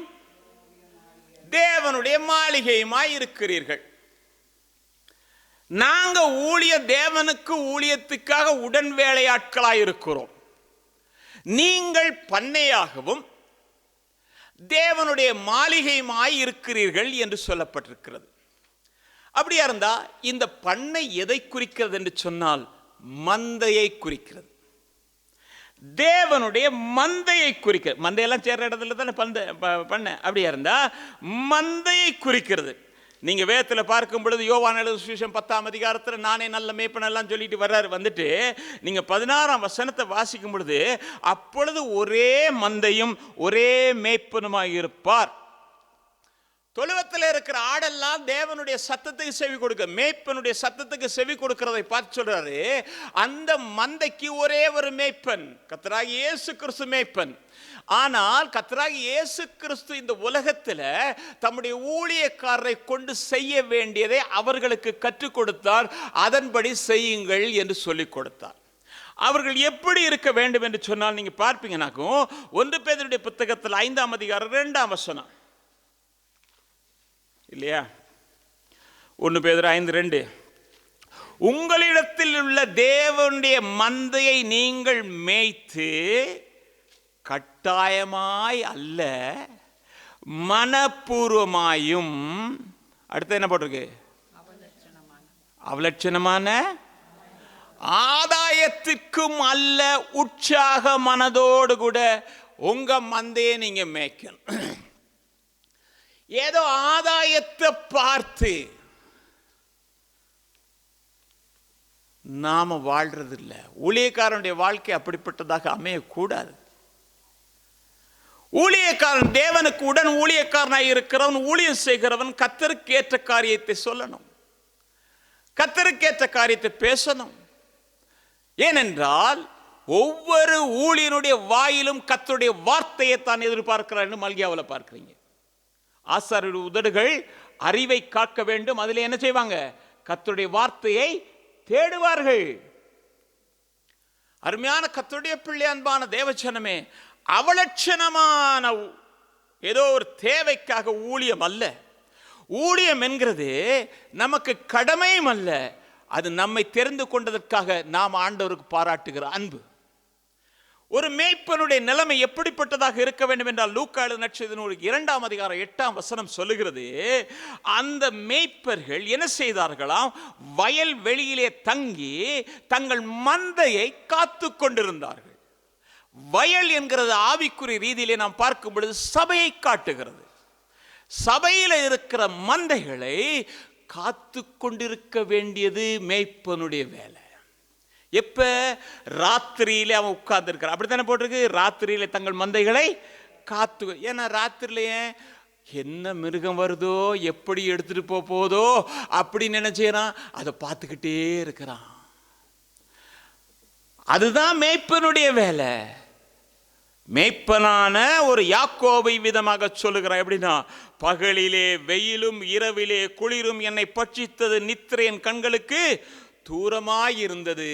தேவனுடைய மாளிகையுமாய் இருக்கிறீர்கள். நாங்க தேவனுக்கு ஊழியத்துக்காக உடன் வேலையாட்களாய் இருக்கிறோம். நீங்கள் பண்ணையாகவும் தேவனுடைய மாளிகையுமாய் இருக்கிறீர்கள் என்று சொல்லப்பட்டிருக்கிறது. அப்படியா இருந்தா இந்த பண்ணை எதை குறிக்கிறது என்று சொன்னால் மந்தையை குறிக்கிறது. தேவனுடைய மந்தையை குறிக்கிறது. மந்தையெல்லாம் சேர்ற இடத்துல தானே பண்ண. அப்படியா இருந்தா மந்தையை குறிக்கிறது. நீங்க வேதத்தில் பார்க்கும் பொழுது யோவான் எழுதின சுவிசேஷம் 10ஆம் அதிகாரத்தில் நானே நல்ல மேய்ப்பன் எல்லாம் சொல்லிட்டு வர்றாரு. வந்துட்டு நீங்க 16ஆம் வசனத்தை வாசிக்கும் பொழுது, அப்பொழுது ஒரே மந்தையும் ஒரே மேய்ப்பனுமாய் இருப்பார். தொழுவத்தில் இருக்கிற ஆடெல்லாம் தேவனுடைய சத்தத்துக்கு செவி கொடுக்க, மேய்ப்பனுடைய சத்தத்துக்கு செவி கொடுக்கிறதை பார்த்து சொல்றாரு, அந்த மந்தைக்கு ஒரே ஒரு மேய்ப்பன், கர்த்தராகிய இயேசு கிறிஸ்து மேய்ப்பன். ஆனால் கர்த்தராகிய இயேசு கிறிஸ்து இந்த உலகத்தில் தம்முடைய ஊழியக்காரரை கொண்டு செய்ய வேண்டியதை அவர்களுக்கு கற்றுக் கொடுத்தார். அதன்படி செய்யுங்கள் என்று சொல்லிக் கொடுத்தார். அவர்கள் எப்படி இருக்க வேண்டும் என்று சொன்னால் நீங்க பார்ப்பீங்கன்னாக்கும் 1 பேதுருடைய புத்தகத்தில் 5ஆம் அதிகாரம் 2ஆம் வசனம் இல்லையா? 1 பேதுரு 5:2, உங்களிடத்தில் உள்ள தேவனுடைய மந்தையை நீங்கள் மேய்த்து கட்டாயமாய் அல்ல மனப்பூர்வமாயும், அடுத்து என்ன போட்டிருக்கு? அவலட்சணமான ஆதாயத்திற்கும் அல்ல, உற்சாக மனதோடு கூட உங்க மந்தையை நீங்க மேய்க்கணும். ஏதோ ஆதாயத்தை பார்த்து நாம வாழ்றது இல்லை. ஊழியக்காரனுடைய வாழ்க்கை அப்படிப்பட்டதாக அமையக்கூடாது. ஊழியக்காரன் தேவனுக்கு உடன் ஊழியக்காரனாய் இருக்கிறவன், ஊழியம் செய்கிறவன் கர்த்தருக்கு ஏற்ற காரியத்தை சொல்லணும், கர்த்தருக்கு ஏற்ற காரியத்தை பேசணும். ஏனென்றால் ஒவ்வொரு ஊழியனுடைய வாயிலும் கர்த்தருடைய வார்த்தையை தான் எதிர்பார்க்கிறார் என்று மல்கியாவில் பார்க்கிறீங்க. ஆசாரியருடைய உதடுகள் அறிவை காக்க வேண்டும், அதில் என்ன செய்வாங்க? கர்த்தருடைய வார்த்தையை தேடுவார்கள். அருமையான கர்த்தருடைய பிள்ளை, அன்பான தேவஜனமே, அவலட்சணமான ஏதோ ஒரு தேவைக்காக ஊழியம் அல்ல. ஊழியம் என்கிறது நமக்கு கடமையும் அல்ல, அது நம்மை தெரிந்து கொண்டதற்காக நாம் ஆண்டவருக்கு பாராட்டுகிற அன்பு. ஒரு மேய்ப்பனுடைய நிலைமை எப்படிப்பட்டதாக இருக்க வேண்டும் என்றால், லூக்கா எழுதின நற்செய்தி 2ஆம் அதிகாரம் 8ஆம் வசனம் சொல்லுகிறது, அந்த மேய்ப்பர்கள் என்ன செய்தார்களாம்? வயல் வெளியிலே தங்கி தங்கள் மந்தையை காத்து கொண்டிருந்தார்கள். வயல் என்கிறது ஆவிக்குரிய ரீதியிலே நாம் பார்க்கும் பொழுது சபையை காட்டுகிறது. சபையில் இருக்கிற மந்தைகளை காத்து கொண்டிருக்க வேண்டியது மேய்ப்பனுடைய வேலை. எப்ப? ராத்திரியிலே அவன் உட்கார்ந்து இருக்கிறான். அப்படித்தானே போட்டிருக்கு, ராத்திரியிலே தங்கள் மந்தைகளை காத்து. ஏன்னா ராத்திரிலேயே என்ன மிருகம் வருதோ, எப்படி எடுத்துட்டு போதோ அப்படின்னு நினைச்சான், அதை பார்த்துக்கிட்டே இருக்கிறான். அதுதான் மேய்ப்பனுடைய வேலை. மேய்ப்பனான ஒரு யாக்கோபை விதமாக சொல்லுகிறான். எப்படின்னா, பகலிலே வெயிலும் இரவிலே குளிரும் என்னை பட்சித்தது, நித்திரை என் கண்களுக்கு தூரமாயிருந்தது.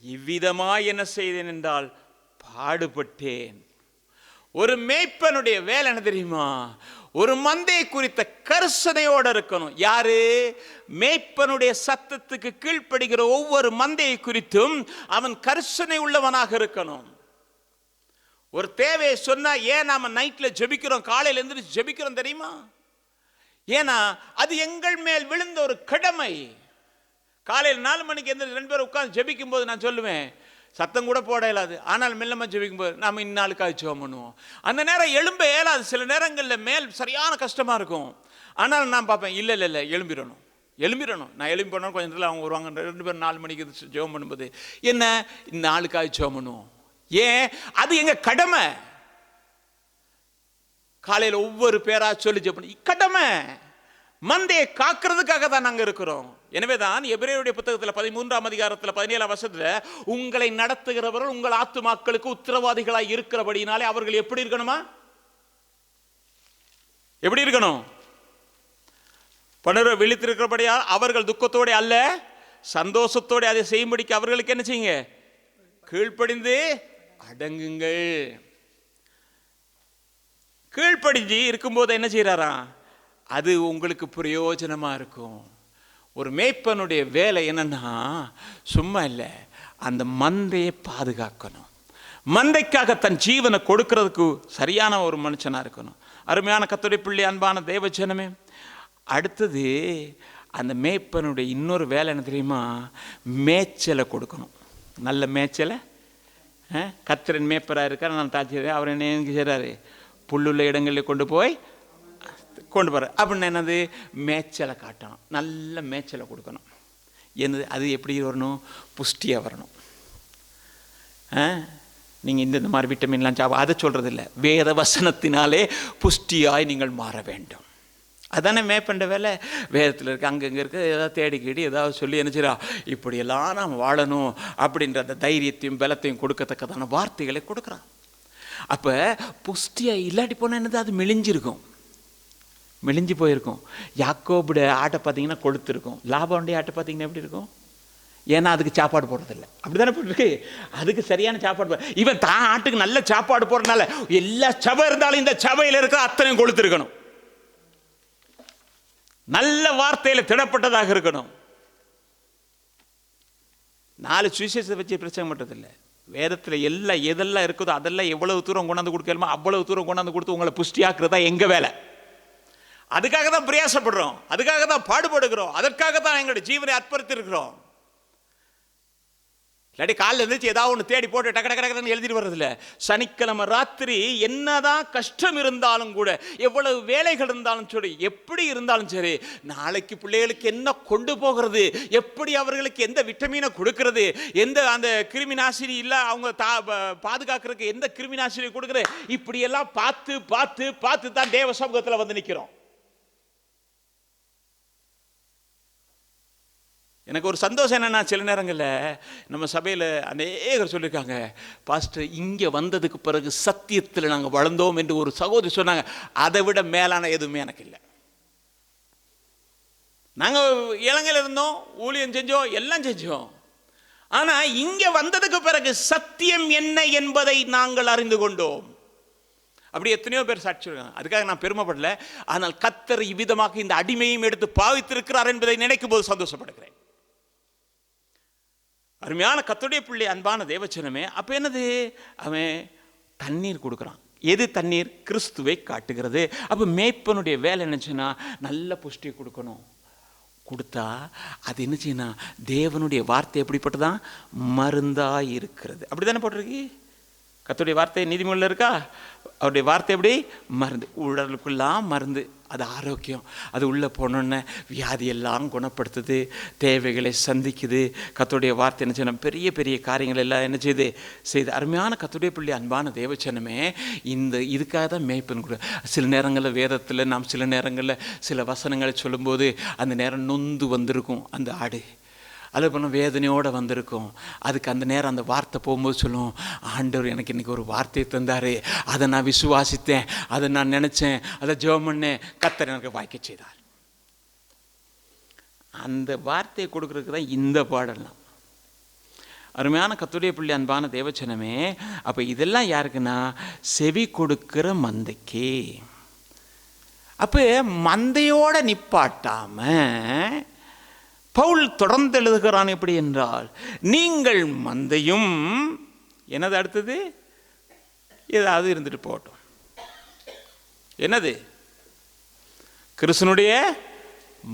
இவ்விதமாய் என்ன செய்தேன் என்றால் பாடுபட்டேன். ஒரு மேய்ப்பனுடைய வேலை என்ன தெரியுமா? ஒரு மந்தை குறித்த கரிசனையோடு இருக்கணும். யாரு? மேய்ப்பனுடைய சத்தத்துக்கு கீழ்ப்படுகிற ஒவ்வொரு மந்தையை குறித்தும் அவன் கரிசனை உள்ளவனாக இருக்கணும். ஒரு தேவையை சொன்னா, ஏன் நாம நைட்ல ஜெபிக்கிறோம், காலையில எந்திரிச்சு ஜெபிக்கிறோம் தெரியுமா? ஏன்னா அது எங்கள் மேல் விழுந்த ஒரு கடமை. காலையில் 4 மணிக்கு எந்திரிச்சு 2 பேரும் உட்கார்ந்து ஜெபிக்கும் போது நான் சொல்லுவேன், சத்தம் கூட போட இயலாது, ஆனால் மெல்லமாக ஜெபிக்கும் போது நாம இந்நாளுக்காக ஜெபம் பண்ணுவோம். அந்த நேரம் எழும்ப இயலாது. சில நேரங்களில் மேல் சரியான கஷ்டமா இருக்கும். ஆனால் நான் பார்ப்பேன், இல்லை இல்லை இல்லை எழும்பிடணும். நான் எழும்பி போனோம், கொஞ்சம் நேரத்தில் அவங்க வருவாங்க. 2 பேரும் 4 மணிக்கு ஜெபம் பண்ணும்போது என்ன, இந்த நாளுக்காக ஜெபம் பண்ணுவோம். ஏன்? அது எங்க கடமை. காலையில் ஒவ்வொரு பேரா சொல்லி ஜெபம் கடமை. மந்தையை காக்கிறதுக்காக தான் நாங்கள் இருக்கிறோம். எனவே தான் எபிரேயருடைய புத்தகத்தில் 13ஆம் அதிகாரத்தில் 17ஆம் வசனத்தில், உங்களை நடத்துகிறவர்கள் உங்கள் ஆத்துமாக்களுக்கு உத்தரவாதிகளாய் இருக்கிறபடினாலே அவர்கள் எப்படி இருக்கணுமா? எப்படி இருக்கணும்? பணர் விழித்திருக்கிறபடியா அவர்கள் துக்கத்தோடு அல்ல சந்தோஷத்தோடு அதை செய்யும்படிக்கு அவர்களுக்கு என்ன செய்யுங்க? கீழ்ப்படிந்து அடங்குங்கள். கீழ்ப்படிஞ்சு இருக்கும்போது என்ன செய்யறாரா? அது உங்களுக்கு பிரயோஜனமா இருக்கும். ஒரு மேய்ப்பனுடைய வேலை என்னன்னா, சும்மா இல்லை, அந்த மந்தையை பாதுகாக்கணும். மந்தைக்காக தன் ஜீவனை கொடுக்கிறதுக்கு சரியான ஒரு மனுஷனா இருக்கணும். அருமையான கர்த்தருடைய பிள்ளை, அன்பான தேவஜனமே, அடுத்தது அந்த மேய்ப்பனுடைய இன்னொரு வேலை என்ன தெரியுமா? மேய்ச்சலை கொடுக்கணும். நல்ல மேய்ச்சலை. கர்த்தரின் மேய்ப்பராக இருக்கார், நான் தாச்சி, அவர் என்ன செய்கிறாரு? புல்லுள்ள இடங்களில் கொண்டு போகிற அப்படின்னு என்னது? மேய்ச்சலை காட்டணும். நல்ல மேய்ச்சலை கொடுக்கணும். என்னது? அது எப்படி வரணும்? புஷ்டியாக வரணும். நீங்கள் இந்த மாதிரி விட்டமின்லாம் அதை சொல்கிறது இல்லை, வேத வசனத்தினாலே புஷ்டியாய் நீங்கள் மாற வேண்டும். அதானே மேய்ப்பண்ட வேலை. வேதத்தில் இருக்க அங்கங்கே இருக்க ஏதாவது தேடிக்கிடி ஏதாவது சொல்லி என்னச்சிரா, இப்படியெல்லாம் நாம் வாழணும் அப்படின்ற அந்த தைரியத்தையும் பலத்தையும் கொடுக்கத்தக்கதான வார்த்தைகளை கொடுக்குறான். அப்போ புஷ்டியாக இல்லாட்டி போனால் என்னது? அது மெலிஞ்சு போயிருக்கும். யாக்கோபுடைய ஆட்டை பார்த்தீங்கன்னா கொளுத்துருக்கும். லாபாவுடைய ஆட்டை பார்த்தீங்கன்னா எப்படி இருக்கும்? ஏன்னா அதுக்கு சாப்பாடு போடுறதில்லை. அப்படி தானே போட்டிருக்கு. அதுக்கு சரியான சாப்பாடு. இவன் தான் ஆட்டுக்கு நல்ல சாப்பாடு போடுறதுனால எல்லா சபை இருந்தாலும் இந்த சபையில் இருக்கிற அத்தனையும் கொளுத்திருக்கணும். நல்ல வார்த்தையில் திடப்பட்டதாக இருக்கணும். 4 சுவிசேஷத்தை வச்சு பிரச்சனை பண்ணுறதில்லை. வேதத்தில் எதெல்லாம் இருக்குதோ அதெல்லாம் எவ்வளவு தூரம் கொண்டாந்து கொடுக்கணுமோ அவ்வளவு தூரம் கொண்டாந்து கொடுத்து உங்களை புஷ்டியாக்குறதா எங்கள் வேலை. அதுக்காக தான் பிரயாசப்படுறோம், அதுக்காக தான் பாடுபடுகிறோம், அதற்காக தான் எங்களுடைய ஜீவனை அர்ப்பணித்திருக்கிறோம். இல்லாட்டி காலில் இருந்துச்சு ஏதாவது ஒன்று தேடி போட்டு டக்கு டக்கு டக்குன்னு எழுதிட்டு வர்றதில்ல. சனிக்கிழமை ராத்திரி என்னதான் கஷ்டம் இருந்தாலும் கூட, எவ்வளவு வேலைகள் இருந்தாலும் சரி, எப்படி இருந்தாலும் சரி, நாளைக்கு பிள்ளைகளுக்கு என்ன கொண்டு போகிறது, எப்படி அவர்களுக்கு எந்த விட்டமினை கொடுக்கிறது, எந்த அந்த கிருமி நாசினி இல்லை அவங்க பாதுகாக்கிறதுக்கு எந்த கிருமி நாசினி கொடுக்குறது, இப்படியெல்லாம் பார்த்து பார்த்து பார்த்து தான் தேவ சமூகத்தில் வந்து நிற்கிறோம். எனக்கு ஒரு சந்தோஷம் என்னன்னா, சில நேரங்களில் நம்ம சபையில் அநேகர் சொல்லியிருக்காங்க, பாஸ்டர் இங்கே வந்ததுக்கு பிறகு சத்தியத்தில் நாங்கள் வளர்ந்தோம் என்று ஒரு சகோதரி சொன்னாங்க. அதை விட மேலான எதுவுமே எனக்கு இல்லை. நாங்கள் இலங்கையில் இருந்தோம், ஊழியம் செஞ்சோம், எல்லாம் செஞ்சோம். ஆனால் இங்கே வந்ததுக்கு பிறகு சத்தியம் என்ன என்பதை நாங்கள் அறிந்து கொண்டோம். அப்படி எத்தனையோ பேர் சாட்சி இருக்காங்க. அதுக்காக நான் பெருமைப்படல. ஆனால் கர்த்தர் இவ்விதமாக இந்த அடிமையும் எடுத்து பாவித்திருக்கிறார் என்பதை நினைக்கும் போது சந்தோஷப்படுகிறேன். அருமையான கர்த்தருடைய பிள்ளை, அன்பான தேவச்சனமே, அப்போ என்னது, அவன் தண்ணீர் கொடுக்குறான். எது தண்ணீர்? கிறிஸ்துவை காட்டுகிறது. அப்போ மேய்ப்பனுடைய வேலை என்னச்சுன்னா, நல்ல புஷ்டியை கொடுக்கணும். கொடுத்தா அது என்ன செய்யணும், தேவனுடைய வார்த்தை எப்படிப்பட்டதான், மருந்தாக இருக்கிறது. அப்படி தானே போட்டிருக்கு கர்த்தருடைய வார்த்தை. நீதிமொழியில் இருக்கா, அவருடைய வார்த்தை எப்படி மருந்து, உடலுக்குள்ளாம் மருந்து, அது ஆரோக்கியம். அது உள்ளே போனோன்னே வியாதியெல்லாம் குணப்படுத்துது, தேவைகளை சந்திக்குது. கர்த்தருடைய வார்த்தை என்ன செய்யணும், பெரிய பெரிய காரியங்கள் எல்லாம் என்ன செய்து. அருமையான கர்த்தருடைய பிள்ளை, அன்பான தேவச்சனமே, இதுக்காக தான் மேய்ப்பன் கூட. சில நேரங்களில் வேதத்தில் நாம் சில நேரங்களில் சில வசனங்களை சொல்லும்போது அந்த நேரம் நொந்து வந்திருக்கும் அந்த ஆடு, அது பண்ண வேதனையோடு வந்திருக்கும். அதுக்கு அந்த நேரம் அந்த வார்த்தை போகும்போது சொல்லும், ஆண்டவர் எனக்கு இன்றைக்கி ஒரு வார்த்தையை தந்தார், அதை நான் விசுவாசித்தேன், அதை நான் நினச்சேன், அதை ஜெபம் பண்ணேன், கர்த்தர் எனக்கு வாய்க்க செய்தார். அந்த வார்த்தையை கொடுக்குறதுக்கு தான் இந்த பாடலாம். அருமையான கர்த்தருடைய பிள்ளை, அன்பான தேவச்சனமே, அப்போ இதெல்லாம் யாருக்குன்னா, செவி கொடுக்கிற மந்தைக்கு. அப்போ மந்தையோட நிப்பாட்டாம பவுல் தொடர்ந்து எழுதுகிறான். எப்படி என்றால், நீங்கள் மந்தையும் என்னது, அடுத்தது ஏதாவது இருந்துட்டு போகட்டும், என்னது, கிறிஸ்துனுடைய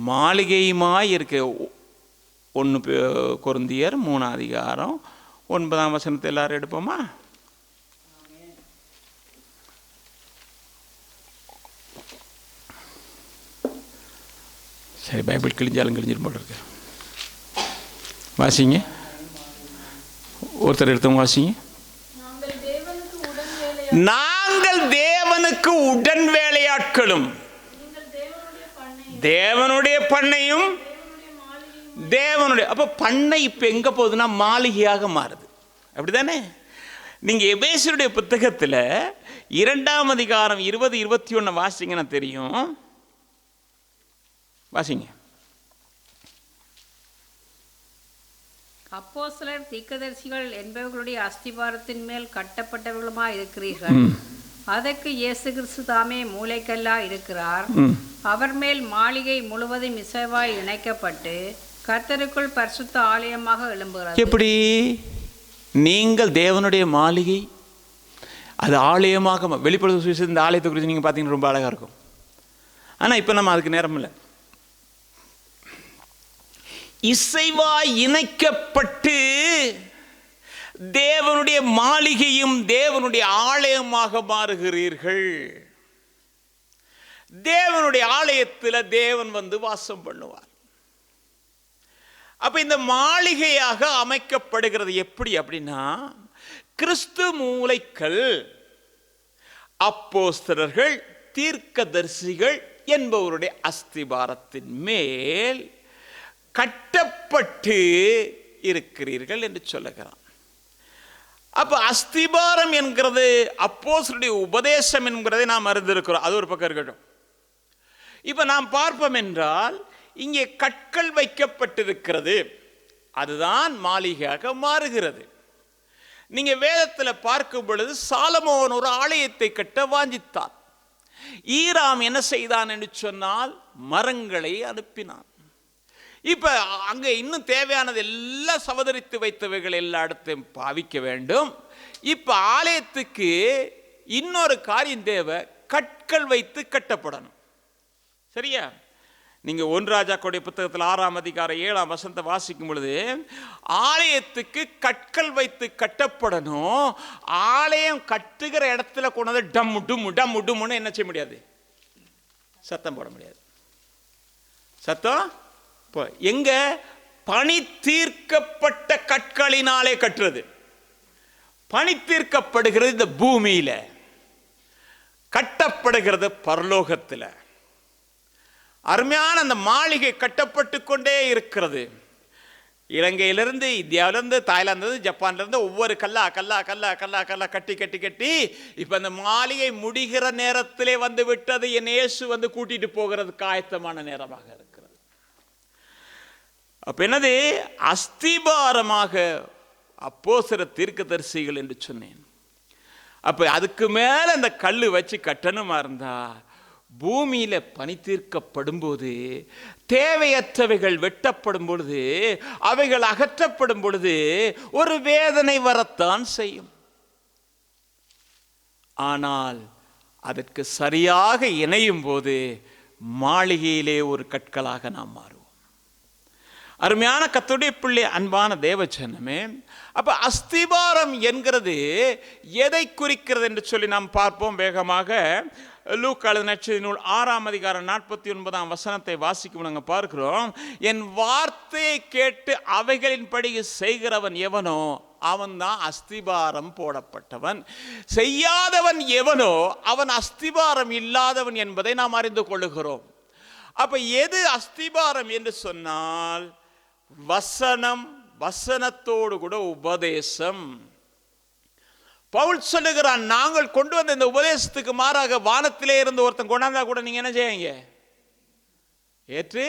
மாளிகையுமாய் இருக்க. 1 கொரிந்தியர் 3 அதிகாரம் 9ஆம் வசனத்தை எல்லாரும் எடுப்போமா? சரி, பைபிள் கிழிஞ்சாலும் கிழிஞ்சிட்டு போல இருக்கு. வாசிங்க, ஒருத்தர் எடுத்தவங்க வாசிங்க. நாங்கள் தேவனுக்கு உடன் வேலையாட்களும், தேவனுடைய பண்ணையும், தேவனுடைய. அப்போ பண்ணை இப்போ எங்கே போகுதுன்னா மாளிகையாக மாறுது. அப்படிதானே? நீங்கள் எபேசியருடைய புத்தகத்தில் 2ஆம் அதிகாரம் 20-21 வாசிங்கன்னா தெரியும். வாசிங்க. அப்போஸ்தலர், தீர்க்கதரிசிகள் என்பவர்களுடைய அஸ்திபாரத்தின் மேல் கட்டப்பட்டவர்களுமாய் இருக்கிறீர்கள். அதற்கு இயேசு கிறிஸ்து தாமே மூலைக்கல்லா இருக்கிறார். அவர் மேல் மாளிகை முழுவதும் இசைவாய் இணைக்கப்பட்டு கர்த்தருக்குள் பரிசுத்த ஆலயமாக எழும்புகிறது. எப்படி? நீங்கள் தேவனுடைய மாளிகை, அது ஆலயமாக. வெளிப்படுத்த சுவிசேஷம் இந்த ஆலயத்தை குறித்து நீங்கள் பார்த்தீங்கன்னா ரொம்ப அழகாக இருக்கும். ஆனால் இப்போ நம்ம அதுக்கு நேரம் இல்லை. இசைவாய் இணைக்கப்பட்டு தேவனுடைய மாளிகையும் தேவனுடைய ஆலயமாக மாறுகிறீர்கள். தேவனுடைய ஆலயத்தில் தேவன் வந்து வாசம் பண்ணுவார். அப்ப இந்த மாளிகையாக அமைக்கப்படுகிறது எப்படி அப்படின்னா, கிறிஸ்து மூலைக்கல், அப்போஸ்தலர்கள், தீர்க்கதரிசிகள் என்பவருடைய அஸ்திபாரத்தின் மேல் கட்டப்பட்டு இருக்கிறீர்கள் என்று சொல்லுகிறான். அப்ப அஸ்திபாரம் என்கிறது அப்போஸ்தலருடைய உபதேசம் என்கிறதை நாம் அறிந்திருக்கிறோம். அது ஒரு பக்கம் இருக்கட்டும். இப்ப நாம் பார்ப்போம் என்றால், இங்கே கற்கள் வைக்கப்பட்டிருக்கிறது, அதுதான் மாளிகையாக மாறுகிறது. நீங்க வேதத்தில் பார்க்கும் பொழுது சாலமோன் ஒரு ஆலயத்தை கட்ட வாஞ்சித்தான். ஈராம் என்ன செய்தான் என்று சொன்னால் மரங்களை அனுப்பினான். இப்ப அங்க இன்னும் தேவையானது எல்லாம் சவதரித்து வைத்தவைகள் எல்லா இடத்தையும் பாவிக்க வேண்டும். இப்ப ஆலயத்துக்கு இன்னொரு காரியம் தேவை, கற்கள் வைத்து கட்டப்படணும். சரியா? நீங்கள் 1 ராஜாக்களுடைய புத்தகத்தில் 6ஆம் அதிகாரம் 7ஆம் வசனத்தை வாசிக்கும் பொழுது, ஆலயத்துக்கு கற்கள் வைத்து கட்டப்படணும். ஆலயம் கட்டுகிற இடத்துல கொண்டு டம்மு டும்மு டம்மு டும்முன்னு என்ன செய்ய முடியாது? சத்தம் போட முடியாது. சத்தம் எங்க? பணி தீர்க்கப்பட்ட கற்களினாலே கட்டுறது. பணி தீர்க்கப்படுகிறது இந்த பூமியில, கட்டப்படுகிறது பரலோகத்தில். அருமையான அந்த மாளிகை கட்டப்பட்டு கொண்டே இருக்கிறது. இலங்கையிலிருந்து, இந்தியாவிலிருந்து, தாய்லாந்திலிருந்து, ஜப்பான்லேருந்து ஒவ்வொரு கல்லா கல்லா கல்லா கல்லா கல்லா கட்டி கட்டி கட்டி இப்போ அந்த மாளிகை முடிகிற நேரத்திலே வந்து விட்டது. என் இயேசு வந்து கூட்டிட்டு போகிறதுக்கு ஆயத்தமான நேரமாக இருக்கிறது. அப்ப என்னது? அஸ்திபாரமாக அப்போஸ்தலர் தீர்க்கதரிசிகள் என்று சொன்னேன். அப்ப அதுக்கு மேல அந்த கல்லு வச்சு கட்டணுமா இருந்தா, பூமியில பனி தீர்க்கப்படும் போது, தேவையற்றவைகள் வெட்டப்படும் பொழுது, அவைகள் அகற்றப்படும் பொழுது ஒரு வேதனை வரத்தான் செய்யும். ஆனால் அதற்கு சரியாக இணையும் போது மாளிகையிலே ஒரு கற்களாக நாம் மாறுவோம். அருமையான கர்த்தருடைய பிள்ளை, அன்பான தேவஜனமே, அப்ப அஸ்திபாரம் என்கிறது எதை குறிக்கிறது என்று சொல்லி நாம் பார்ப்போம் வேகமாக. லூக்கா எழுதின நற்செய்தி நூல் 6ஆம் அதிகாரம் 49ஆம் வசனத்தை வாசிக்கும் நாங்கள் பார்க்கிறோம். என் வார்த்தையை கேட்டு அவைகளின்படி செய்கிறவன் எவனோ அவன் தான் அஸ்திபாரம் போடப்பட்டவன். செய்யாதவன் எவனோ அவன் அஸ்திபாரம் இல்லாதவன் என்பதை நாம் அறிந்து கொள்ளுகிறோம். அப்ப எது அஸ்திபாரம் என்று சொன்னால், வசனம், வசனத்தோடு கூட உபதேசம். பவுல் சொல்லுகிறான், நாங்கள் கொண்டு வந்த இந்த உபதேசத்துக்கு மாறாக வானத்திலே இருந்து ஒருத்தன் கொண்டாந்தா கூட நீங்க என்ன செய்யுங்க? ஏற்று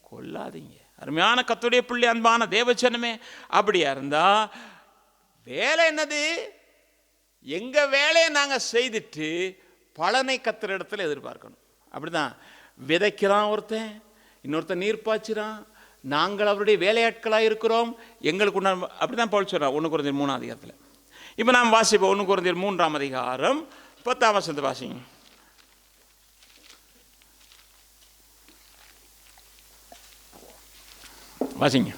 கொள்ளாதீங்க. அருமையான கர்த்தருடைய பிள்ளை, அன்பான தேவஜனமே, அப்படியா இருந்தா வேலை என்னது? எங்க வேலையை நாங்க செய்துட்டு பலனை கர்த்தர் இடத்துல எதிர்பார்க்கணும். அப்படிதான் விதைக்கிறான் ஒருத்தன், இன்னொருத்தன் நீர் பாய்ச்சிறான். நாங்கள் அவருடைய வேலையாட்களாக இருக்கிறோம். எங்களுக்கு அப்படிதான் பவுல் சொல்றான் 1 கொரிந்தியர் 3ஆம் அதிகாரத்தில். இப்போ நாம் வாசிப்போம் 1 கொரிந்தியர் 3ஆம் அதிகாரம் 10ஆம் வசனத்தை வாசிங்க. வாசிங்க.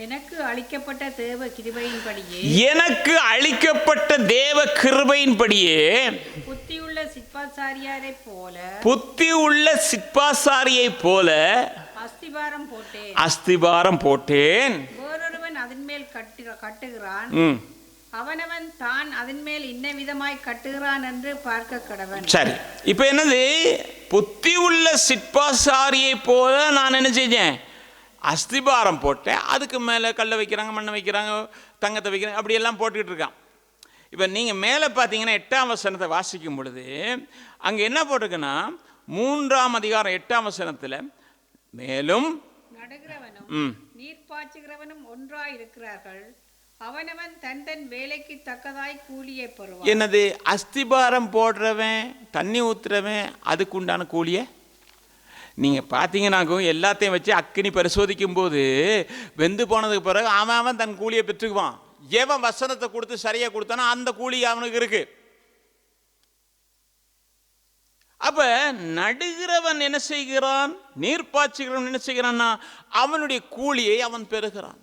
எனக்கு அளிக்கப்பட்ட தேவ கிருபையின்படியே, எனக்கு அளிக்கப்பட்ட தேவ கிருபையின்படியே புத்தியுள்ள சிற்பாசாரியாரை போல, புத்தியுள்ள சிற்பாசாரியை போல அஸ்திபாரம் போட்டேன். அஸ்திபாரம் போட்டேன். வேறொருவன் அதன் மேல் கட்டுகிறான். அவனவன் தான் அதன் மேல் இன்ன விதமாய் கட்டுகிறான் என்று பார்க்க கடவன். சரி, இப்ப என்னது? புத்தி உள்ள சிற்பாசாரியை போல நான் என்ன செஞ்சேன்? அஸ்திபாரம் போட்டேன். அதுக்கு மேலே கல்லை வைக்கிறாங்க, மண்ணை வைக்கிறாங்க, தங்கத்தை வைக்கிறாங்க, அப்படியெல்லாம் போட்டுக்கிட்டு இருக்கான். இப்போ நீங்கள் மேலே பார்த்தீங்கன்னா 8ஆம் வசனத்தை வாசிக்கும் பொழுது அங்கே என்ன போட்டிருக்குன்னா, 3ஆம் அதிகாரம் 8ஆம் வசனத்தில், மேலும் நடுகிறவனும் நீர் பாய்ச்சுகிறவனும் ஒன்றாய் இருக்கிறார்கள், அவனவன் தன் தன் வேலைக்கு தக்கதாய் கூலியை பெறுவான். என்னது? அஸ்திபாரம் போடுறவன், தண்ணி ஊத்துறவன், அதுக்கு உண்டான கூலியை நீங்கள் பார்த்தீங்கன்னாக்கும் எல்லாத்தையும் வச்சு அக்கினி பரிசோதிக்கும் போது வெந்து போனதுக்கு பிறகு அவன் தன் கூலியை பெற்றுக்குவான். எவன் வசனத்தை கொடுத்து சரியா கொடுத்தானோ அந்த கூலி அவனுக்கு இருக்கு. அப்ப நடுகிறவன் என்ன செய்கிறான்? நீர் பாய்ச்சுகிறவன் என்ன செய்கிறான்னா அவனுடைய கூலியை அவன் பெறுகிறான்.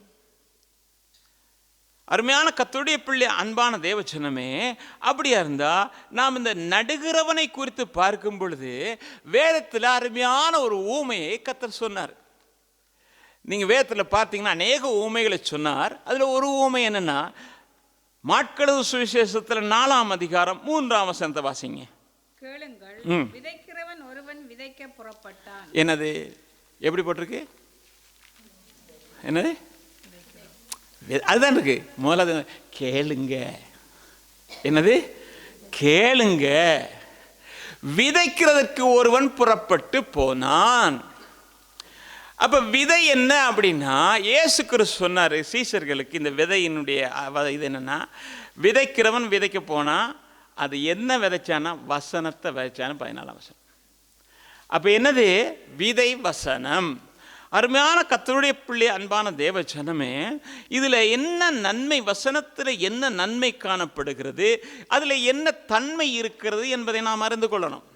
அருமையான கர்த்தருடைய பிள்ளை, அன்பான தேவஜனமே, அப்படியா இருந்தா நாம் இந்த நடுகிறவனை குறித்து பார்க்கும் பொழுது வேதத்தில் அருமையான ஒரு ஊமையை கர்த்தர் சொன்னார். நீங்க வேதத்தில் பார்த்தீங்கன்னா அநேக ஊமைகளை சொன்னார். அதுல ஒரு ஊமை என்னன்னா, மாட்கழுவு சுவிசேஷத்தில் 4ஆம் அதிகாரம் 3ஆம் வசனத்தை வாசிங்க. கேளுங்கள், விதைக்கிறவன் ஒருவன் விதைக்க புறப்பட்டான். என்னது? எப்படி போட்டிருக்கு? என்னது? அதுதான் இருக்கு. முதல்ல கேளுங்க. என்னது? கேளுங்க. விதைக்கிறதுக்கு ஒருவன் புறப்பட்டு போனான். அப்ப விதை என்ன அப்படின்னா, இயேசு கிறிஸ்து சொன்னார் சீஷர்களுக்கு, இந்த விதையினுடைய இது என்னன்னா, விதைக்கிறவன் விதைக்க போனா அது என்ன விதைச்சானா? வசனத்தை விதைச்சான்னு 14ஆம் வசனம். அப்ப என்னது? விதை வசனம். அருமையான கர்த்தருடைய பிள்ளை, அன்பான தேவஜனமே, இதுல என்ன நன்மை, வசனத்தில் என்ன நன்மை காணப்படுகிறது, அதுல என்ன தன்மை இருக்கிறது என்பதை நாம் அறிந்து கொள்ளணும்.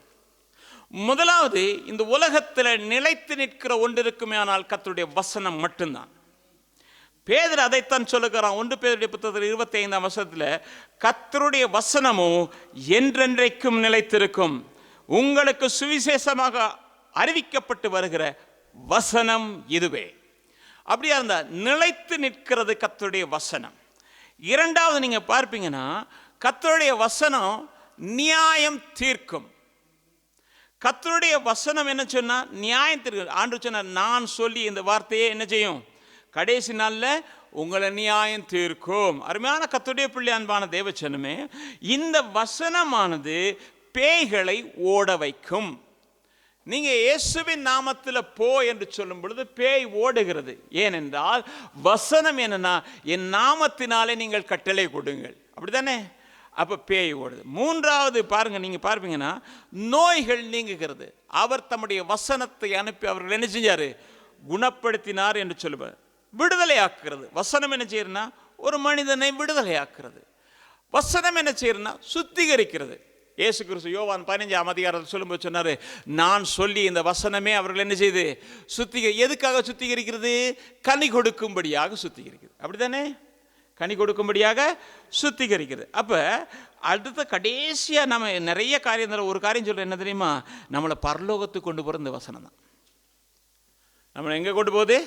முதலாவது, இந்த உலகத்தில் நிலைத்து நிற்கிற ஒன்று இருக்குமே ஆனால் கர்த்தருடைய வசனம் மட்டும்தான். பேதுரு அதைத்தான் சொல்லுகிறான். 1 பேதுருடைய புத்தகத்தில் 25ஆம் வசனத்தில், கர்த்தருடைய வசனமோ என்றென்றைக்கும் நிலைத்திருக்கும், உங்களுக்கு சுவிசேஷமாக அறிவிக்கப்பட்டு வருகிற வசனம் இதுவே. அப்படியா இருந்தா நிலைத்து நிற்கிறது கர்த்தருடைய வசனம். இரண்டாவது, நீங்க பார்ப்பீங்கன்னா கர்த்தருடைய வசனம் நியாயம் தீர்க்கும். கர்த்தருடைய வசனம் என்ன சொன்னா? நியாயம் தீர்க்கும். ஆண்டவர் சொன்னார், நான் சொல்லி இந்த வார்த்தையே என்ன செய்யும்? கடைசி நாளில் உங்களை நியாயம் தீர்க்கும். அருமையான கர்த்தருடைய பிள்ளை, அன்பான தேவச்சனமே, இந்த வசனமானது பேய்களை ஓட வைக்கும். நீங்க இயேசுவின் நாமத்தில் போ என்று சொல்லும் பொழுது பேய் ஓடுகிறது. ஏனென்றால் வசனம் என்னன்னா, என் நாமத்தினாலே நீங்கள் கட்டளை கொடுங்கள், அப்படித்தானே? அப்ப பேய் ஓடுது. மூன்றாவது பாருங்க, நீங்க பார்ப்பீங்கன்னா நோய்கள் நீங்குகிறது. அவர் தம்முடைய வசனத்தை அனுப்பி அவர்கள் என்ன செஞ்சாரு? குணப்படுத்தினார் என்று சொல்லுவார். விடுதலை ஆக்குறது. வசனம் என்ன செய்யறதுன்னா ஒரு மனிதனை விடுதலை ஆக்குறது. வசனம் என்ன செய்யறதுன்னா சுத்திகரிக்கிறது. இயேசு கிறிஸ்து யோவான் 15ஆம் அதிகாரத்தில் சொல்லும்போது சொன்னாரு, நான் சொல்லி இந்த வசனமே அவர்கள் என்ன செய்து எதுக்காக சுத்திகரிக்கிறது? கனி கொடுக்கும்படியாக சுத்திகரிக்கிறது, அப்படித்தானே? கனி கொடுக்கும்படியாக சுத்திகரிக்கிறது. அப்ப அடுத்த கடைசியா நம்ம நிறைய காரியம், ஒரு காரியம் சொல்ற என்ன தெரியுமா? நம்மளை பரலோகத்துக்கு கொண்டு போற இந்த வசனம் தான். நம்மளை எங்க கொண்டு போகுது?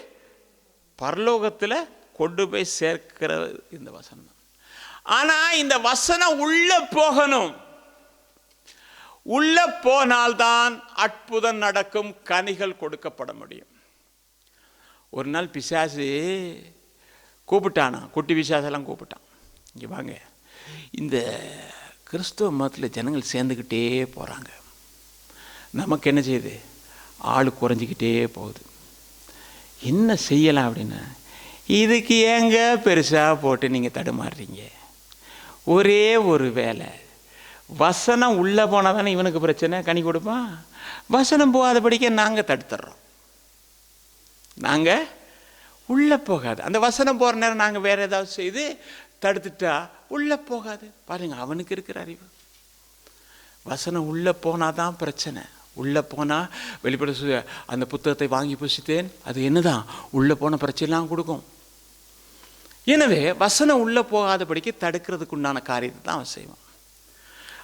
பரலோகத்தில் கொண்டு போய் சேர்க்கிற இந்த வசனம் தான். ஆனா இந்த வசனம் உள்ள போகணும். உள்ள போனால்தான் அற்புதம் நடக்கும், கனிகள் கொடுக்கப்பட முடியும். ஒரு நாள் பிசாசு கூப்பிட்டானா, குட்டி பிசாசெல்லாம் கூப்பிட்டான், இங்கே வாங்க, இந்த கிறிஸ்துவ மதத்தில் ஜனங்கள் சேர்ந்துக்கிட்டே போகிறாங்க, நமக்கு என்ன செய்யுது? ஆள் குறைஞ்சிக்கிட்டே போகுது, என்ன செய்யலாம் அப்படின்னு. இதுக்கு ஏங்க பெருசாக போட்டு நீங்கள் தடுமாறுறீங்க? ஒரே ஒரு வேலை, வசனம் உள்ளே போனால் தானே இவனுக்கு பிரச்சனை, கனி கொடுப்பான். வசனம் போகாதபடிக்க நாங்கள் தடுத்துடுறோம். நாங்கள் உள்ளே போகாது. அந்த வசனம் போகிற நேரம் நாங்கள் வேறு ஏதாவது செய்து தடுத்துட்டா உள்ளே போகாது. பாருங்கள், அவனுக்கு இருக்கிற அறிவு. வசனம் உள்ளே போனால் தான் பிரச்சனை. உள்ளே போனால் வெளிப்பட அந்த புத்தகத்தை வாங்கி புசித்தேன், அது என்னதான் உள்ளே போன பிரச்சனைலாம் கொடுக்கும். எனவே வசனம் உள்ளே போகாதபடிக்கு தடுக்கிறதுக்கு உண்டான காரியத்தை தான் அவன் செய்வான்.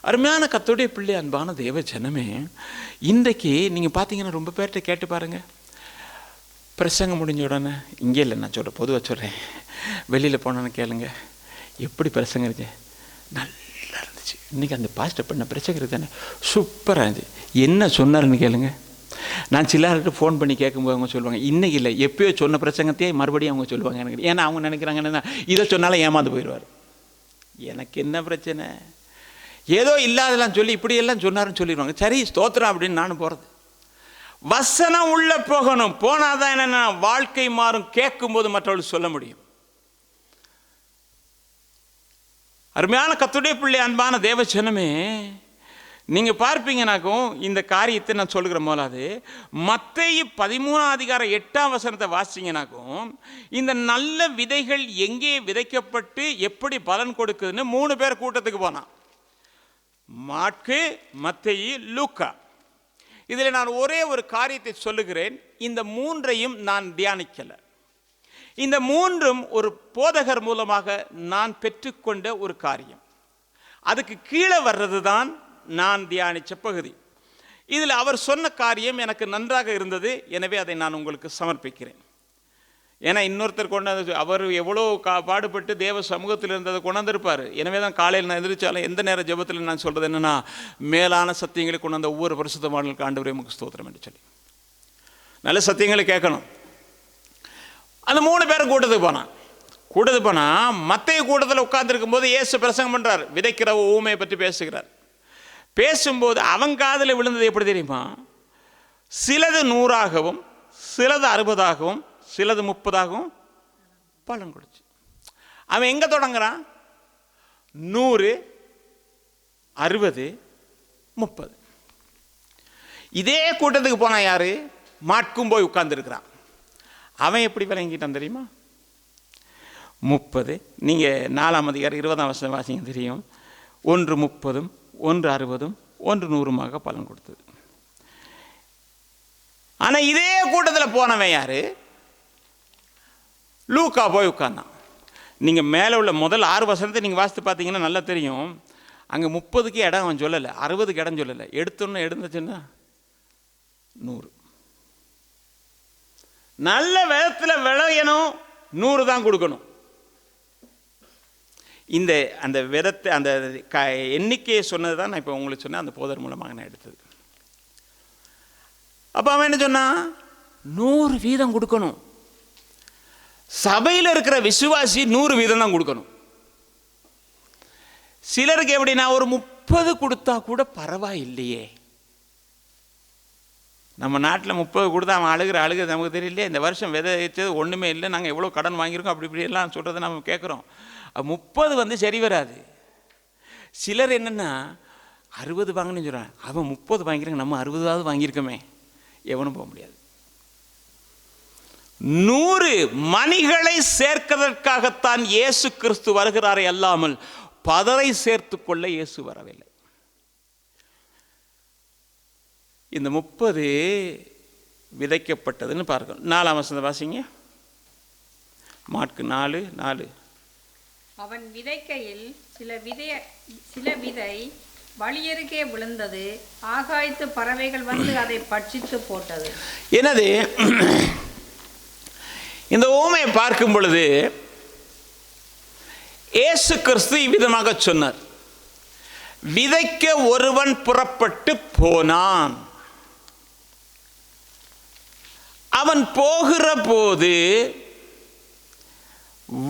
அருமையான கர்த்தருடைய பிள்ளை, அன்பான தேவ ஜனமே, இன்றைக்கு நீங்கள் பார்த்தீங்கன்னா ரொம்ப பேர்கிட்ட கேட்டு பாருங்கள், பிரசங்கம் முடிஞ்ச உடனே, இங்கே இல்லை நான் சொல்கிறேன், பொதுவாக சொல்கிறேன், வெளியில் போனான்னு கேளுங்க, எப்படி பிரசங்கம் இருந்துச்சு? நல்லா இருந்துச்சு. இன்றைக்கி அந்த பாஸ்டர் பண்ண பிரசங்கம் தானே சூப்பராக இருந்துச்சு. என்ன சொன்னார்னு கேளுங்க. நான் சிலர்கிட்ட ஃபோன் பண்ணி கேட்கும்போது அவங்க சொல்லுவாங்க, இன்றைக்கி இல்லை எப்போயோ சொன்ன பிரசங்கத்தையே மறுபடியும் அவங்க சொல்லுவாங்க எனக்கு. ஏன்னா அவங்க நினைக்கிறாங்க என்னன்னா, இதை சொன்னாலும் ஏமாந்து போயிடுவார். எனக்கு என்ன பிரச்சனை? ஏதோ இல்லாதெல்லாம் சொல்லி இப்படியெல்லாம் சொன்னாருன்னு சொல்லிடுவாங்க. சரி, ஸ்தோத்திரம் அப்படின்னு நானும் போகிறது. வசனம் உள்ள போகணும். போனாதான் என்னன்னா வாழ்க்கை மாறும். கேட்கும்போது மற்றவர்கள் சொல்ல முடியும். அருமையான கர்த்தருடைய பிள்ளை, அன்பான தேவச்சனமே, நீங்க பார்ப்பீங்கன்னாக்கும் இந்த காரியத்தை நான் சொல்லுகிற போலாது மத்தேயு 13ஆம் அதிகாரம் 8ஆம் வசனத்தை வாசிங்கனாக்கும், இந்த நல்ல விதைகள் எங்கே விதைக்கப்பட்டு எப்படி பலன் கொடுக்குதுன்னு 3 பேர் கூட்டத்துக்கு போனான். மாற்கு, மத்தேயு, லூக்கா. இதில் நான் ஒரே ஒரு காரியத்தை சொல்லுகிறேன். இந்த 3ஐயும் நான் தியானிக்கல. இந்த 3ம் ஒரு போதகர் மூலமாக நான் பெற்றுக்கொண்ட ஒரு காரியம். அதுக்கு கீழே வர்றது தான் நான் தியானித்த பகுதி. இதில் அவர் சொன்ன காரியம் எனக்கு நன்றாக இருந்தது. எனவே அதை நான் உங்களுக்கு சமர்ப்பிக்கிறேன். ஏன்னா இன்னொருத்தர் கொண்டாந்து, அவர் எவ்வளோ பாடுபட்டு தேவ சமூகத்தில் இருந்ததை கொண்டாந்துருப்பார். எனவே தான் காலையில் நான் எதிர்த்தாலும் எந்த நேர ஜெபத்தில் நான் சொல்கிறது என்னென்னா, மேலான சத்தியங்களை கொண்டாந்த ஒவ்வொரு பரிசுத்தமானவர்களுக்கு ஆண்டவரே உமக்கு ஸ்தோத்திரம் என்று சொல்லி நல்ல சத்தியங்களை கேட்கணும். அந்த 3 பேரும் கூட்டத்துக்கு போனால் மத்தேயு கூட்டத்தில் உட்கார்ந்துருக்கும் போது இயேசு பிரசங்கம் பண்ணுறார். விதைக்கிற ஊமையை பற்றி பேசுகிறார். பேசும்போது அவன் காதில் விழுந்தது எப்படி தெரியுமா? சிலது 100ஆகவும், சிலது 60ஆகவும், சிலது 30ஆகவும் பலன் கொடுச்சு. அவன் எங்கே தொடங்குறான்? 100, 60, 30. இதே கூட்டத்துக்கு போனான் யாரு? மாட்கும் போய் உட்கார்ந்துருக்கிறான். அவன் எப்படி விளங்கிட்டான் தெரியுமா? 30. நீங்கள் 4ஆம் அதிகாரம் 20ஆம் வசனம் வாசிங்க, தெரியும். 1 30, 1 60, 1 100மாக பலன் கொடுத்தது. ஆனால் இதே கூட்டத்தில் போனவன் யாரு? லூக்கா போய் உட்கார்ந்தான். நீங்கள் மேலே உள்ள முதல் 6 வசனத்தை நீங்கள் வாசித்து பார்த்தீங்கன்னா நல்லா தெரியும். அங்கே 30க்கு இடம் அவன் சொல்லலை, 60க்கு இடம் சொல்லலை. எடுத்தோன்னு எடுந்துச்சுன்னா 100. நல்ல விதத்தில் விளையணும், 100 தான் கொடுக்கணும். அந்த விதத்தை அந்த எண்ணிக்கையை சொன்னது தான் நான் இப்போ உங்களுக்கு சொன்னேன். அந்த போதர் மூலமாக நான் எடுத்தது. அப்போ அவன் என்ன சொன்னான்? 100 வீதம் கொடுக்கணும். சபையில் இருக்கிற விசுவாசி 100 வீதம் தான் கொடுக்கணும். சிலருக்கு எப்படின்னா ஒரு 30 கொடுத்தா கூட பரவாயில்லையே. நம்ம நாட்டில் 30 கொடுத்தா அவன் அழுகிற நமக்கு தெரியலையே. இந்த வருஷம் விதை வச்சது ஒன்றுமே இல்லை, நாங்கள் எவ்வளோ கடன் வாங்கியிருக்கோம், அப்படி இப்படி எல்லாம் சொல்கிறத நம்ம கேட்குறோம். 30 வந்து சரி வராது. சிலர் என்னென்னா 60 வாங்கினு சொல்கிறான், அவன் 30 வாங்கிக்கிறாங்க, நம்ம 60ஆவது வாங்கியிருக்கோமே. எவனும் போக முடியாது. 100 மணிகளை சேர்க்கிறதற்காகத்தான் இயேசு கிறிஸ்து வருகிறாரே அல்லாமல் பதரை சேர்த்து கொள்ள இயேசு வரவில்லை. இந்த 30 விதைக்கப்பட்டதுன்னு பார்க்கணும். 4ஆம் வசனம் வாசிங்க. மாற்கு 4:4. அவன் விதைக்கையில் சில விதை வழியருகே விழுந்தது, ஆகாயத்து பறவைகள் வந்து அதை பட்சித்து போட்டது. என்னது? இந்த ஊமையை பார்க்கும் பொழுது இயேசு கிறிஸ்து இவ்விதமாக சொன்னார், விதைக்க ஒருவன் புறப்பட்டு போனான். அவன் போகிற போது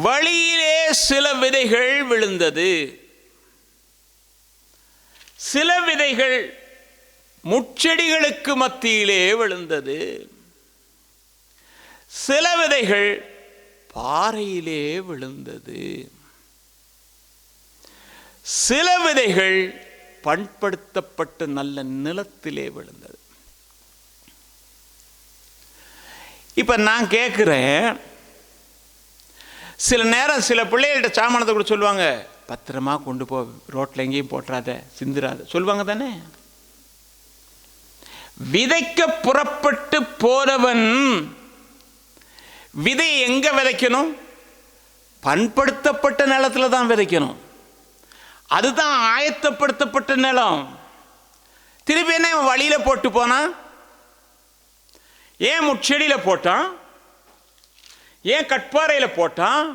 வழியிலே சில விதைகள் விழுந்தது. சில விதைகள் முட்செடிகளுக்கு மத்தியிலே விழுந்தது. சில விதைகள் பாறையிலே விழுந்தது. சில விதைகள் பண்படுத்தப்பட்ட நல்ல நிலத்திலே விழுந்தது. இப்ப நான் கேட்கிறேன், சில நேரம் சில பிள்ளைகள்கிட்ட சாமானத்தை கூட சொல்லுவாங்க, பத்திரமா கொண்டு போ, ரோட்டில் எங்கேயும் போட்டுறாத, சிந்துராத சொல்லுவாங்க தானே. விதைக்க புறப்பட்டு போறவன் விதை எங்க விதைக்கணும்? பண்படுத்தப்பட்ட நிலத்துல தான் விதைக்கணும். அதுதான் ஆயத்தப்படுத்தப்பட்ட நிலம். திருப்பி என்ன வழியில போட்டு போனா? ஏன் முட்செடியில போட்டான்? ஏன் கட்பாறையில போட்டான்?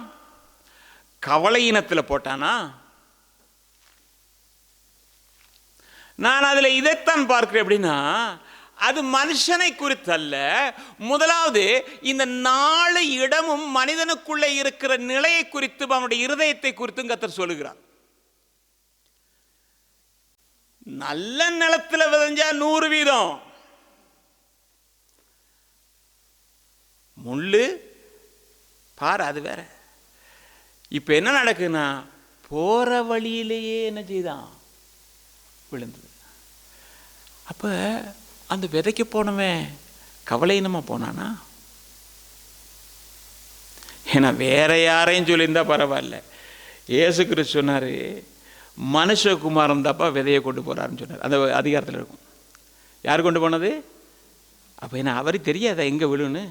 கவலை இனத்தில் போட்டானா? நான் அதுல இதைத்தான் பார்க்கிறேன். எப்படின்னா, அது மனுஷனை குறித்தல்ல. முதலாவது இந்த 4 இடமும் மனிதனுக்குள்ள இருக்கிற நிலையை குறித்து, அவனுடைய இருதயத்தை குறித்தும் கர்த்தர் சொல்லுகிறார். நல்ல நிலத்துல விதைஞ்சா 100 வீதம், முள்ளு பாரு அது வேற. இப்ப என்ன நடக்குன்னா, போற வழியிலேயே என்ன செய்தான்? விழுந்தது. அப்ப அந்த விதைக்க போனவன் கவலையினமா போனானா? ஏன்னா வேற யாரையும் சொல்லியிருந்தா பரவாயில்ல. இயேசு கிறிஸ்து சொன்னாரு, மனுஷகுமாரன் தாப்பா விதையை கொண்டு போறாருன்னு சொன்னார். அந்த அதிகாரத்தில் இருக்கும். யார் கொண்டு போனது? அப்ப என்ன அவருக்கு தெரியாதா எங்க விழுன்னு?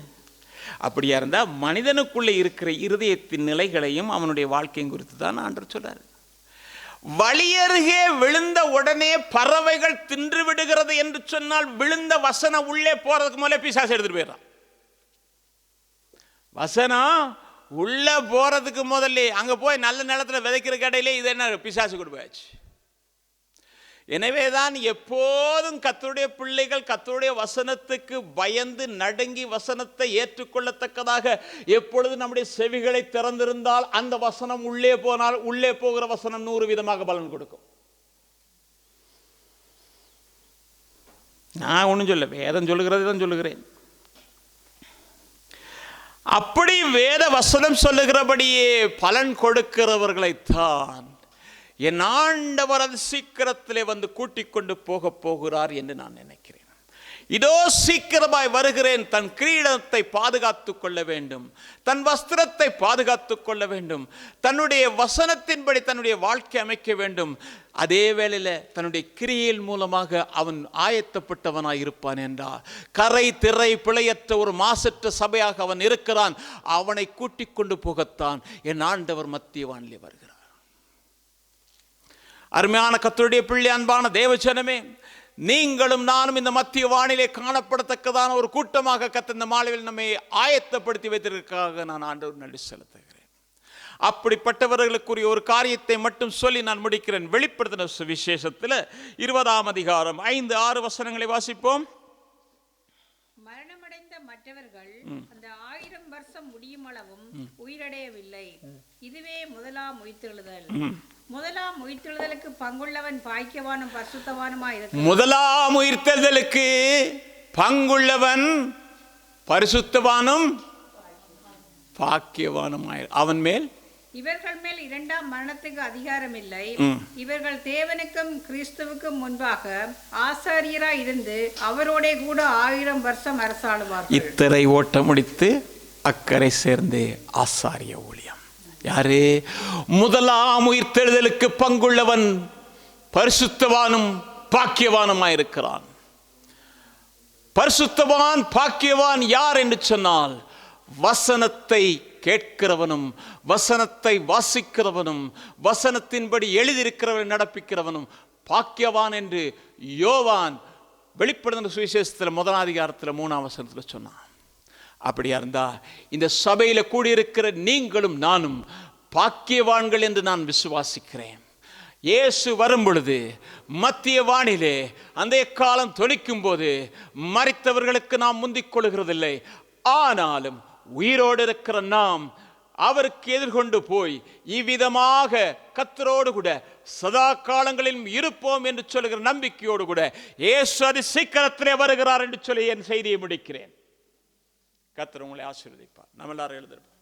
அப்படியா இருந்தா மனிதனுக்குள்ளே இருக்கிற இருதயத்தின் நிலைகளையும் அவனுடைய வாழ்க்கையும் குறித்து தான் ஆண்டவர் சொல்றாரு. வழியருகே விழுந்த உடனே பறவைகள் தின்று விடுகிறது என்று சொன்னால், விழுந்த வசனம் உள்ளே போறதுக்கு முதல்ல பிசாசு எடுத்துட்டு போயிடறான். வசனம் உள்ள போறதுக்கு முதல்ல அங்க போய் நல்ல நிலத்துல விதைக்கிற கடையிலே இது என்ன பிசாசு கொண்டு போயாச்சு. எனவேதான் எப்போதும் கர்த்தருடைய பிள்ளைகள் கர்த்தருடைய வசனத்துக்கு பயந்து நடுங்கி வசனத்தை ஏற்றுக்கொள்ளத்தக்கதாக எப்பொழுது நம்முடைய செவிகளை திறந்திருந்தால் அந்த வசனம் உள்ளே போனால், உள்ளே போகிற வசனம் 100 வீதமாக பலன் கொடுக்கும். நான் ஒன்றும் சொல்ல, வேதம் சொல்லுகிறது தான் சொல்லுகிறேன். அப்படி வேத வசனம் சொல்லுகிறபடியே பலன் கொடுக்கிறவர்களைத்தான் என் ஆண்டவர் அது சீக்கிரத்திலே வந்து கூட்டிக் கொண்டு போக போகிறார் என்று நான் நினைக்கிறேன். இதோ சீக்கிரமாய் வருகிறேன். தன் கிரீடத்தை பாதுகாத்துக் கொள்ள வேண்டும், தன் வஸ்திரத்தை பாதுகாத்துக் கொள்ள வேண்டும், தன்னுடைய வசனத்தின்படி தன்னுடைய வாழ்க்கை அமைக்க வேண்டும். அதே வேளையில் தன்னுடைய கிரியின் மூலமாக அவன் ஆயத்தப்பட்டவனாய் இருப்பான் என்றார். கரை திரை பிழையற்ற ஒரு மாசற்ற சபையாக அவன் இருக்கிறான். அவனை கூட்டிக் கொண்டு போகத்தான் என் ஆண்டவர் மத்திய வானிலே வருகிறார். அருமையான கர்த்தருடைய பிள்ளை, அன்பான தேவஜனமே, நீங்களும் நானும் இந்த மத்திய வானிலே காணப்படத்தக்கதான ஒரு கூட்டமாக கர்த்தர் இந்த மாலையில் நம்மை ஆயத்தப்படுத்தி வைத்திருக்காக நான் ஆண்டவர் நன்றி செலுத்துகிறேன். அப்படிப்பட்டவர்களுக்குரிய ஒரு காரியத்தை மட்டும் சொல்லி நான் முடிக்கிறேன். வெளிப்படுத்தின சுவிசேஷத்தில் 20ஆம் அதிகாரம் 5-6 வசனங்களை வாசிப்போம். மரணமடைந்த மற்றவர்கள் அந்த 1000 வருஷம் முடியும் அளவும் உயிரடையவில்லை. இதுவே முதலாம் உயிர்த்தெழுதல். முதலாம் உயிர்த்தெழுதலுக்கு பங்குள்ளவன் பாக்கியவானும் பரிசுத்தவானுமாய் இருக்கிறான். முதலாம் உயிர்த்தெழுதலுக்கு பங்குள்ளவன் பரிசுத்தவானும் பாக்கியவானுமாய். அவன் மேல் இவர்கள் மேல் 2ஆம் மரணத்துக்கு அதிகாரம் இல்லை. இவர்கள் தேவனுக்கும் கிறிஸ்துவுக்கும் முன்பாக ஆசாரியராய் இருந்து அவரோட கூட 1000 வருஷம் அரசாளுவார்கள். இத்தரை ஓட்ட முடித்து அக்கறை சேர்ந்து ஆசாரிய ஊழியம். யாரு? முதலாம் உயிர்த்தெழுதலுக்கு பங்குள்ளவன் பரிசுத்தவானும் பாக்கியவானுமாயிருக்கிறான். பரிசுத்தவான் பாக்கியவான் யார் என்று சொன்னால், வசனத்தை கேட்கிறவனும் வசனத்தை வாசிக்கிறவனும் வசனத்தின்படி எழுதியிருக்கிறவனை நடப்பிக்கிறவனும் பாக்கியவான் என்று யோவான் வெளிப்படுத்தின சுவிசேஷத்தில் 1ஆம் அதிகாரத்தில் 3ஆம் வசனத்தில் சொன்னான். அப்படியா இருந்தா இந்த சபையில கூடியிருக்கிற நீங்களும் நானும் பாக்கியவான்கள் என்று நான் விசுவாசிக்கிறேன். இயேசு வரும் பொழுது மத்திய வானிலே அந்த காலம் தொனிக்கும் போது மரித்தவர்களுக்கு நாம் முந்திக் கொள்கிறதில்லை. ஆனாலும் உயிரோடு இருக்கிற நாம் அவருக்கு எதிர்கொண்டு போய் இவ்விதமாக கர்த்தரோடு கூட சதா காலங்களிலும் இருப்போம் என்று சொல்லுகிற நம்பிக்கையோடு கூட இயேசு அதி சீக்கிரத்திலே வருகிறார் என்று சொல்லி என் செய்தியை முடிக்கிறேன். கர்த்தர் உங்களை ஆசீர்வதிப்பார். நம்ம எல்லாரும் எழுதிருப்போம்.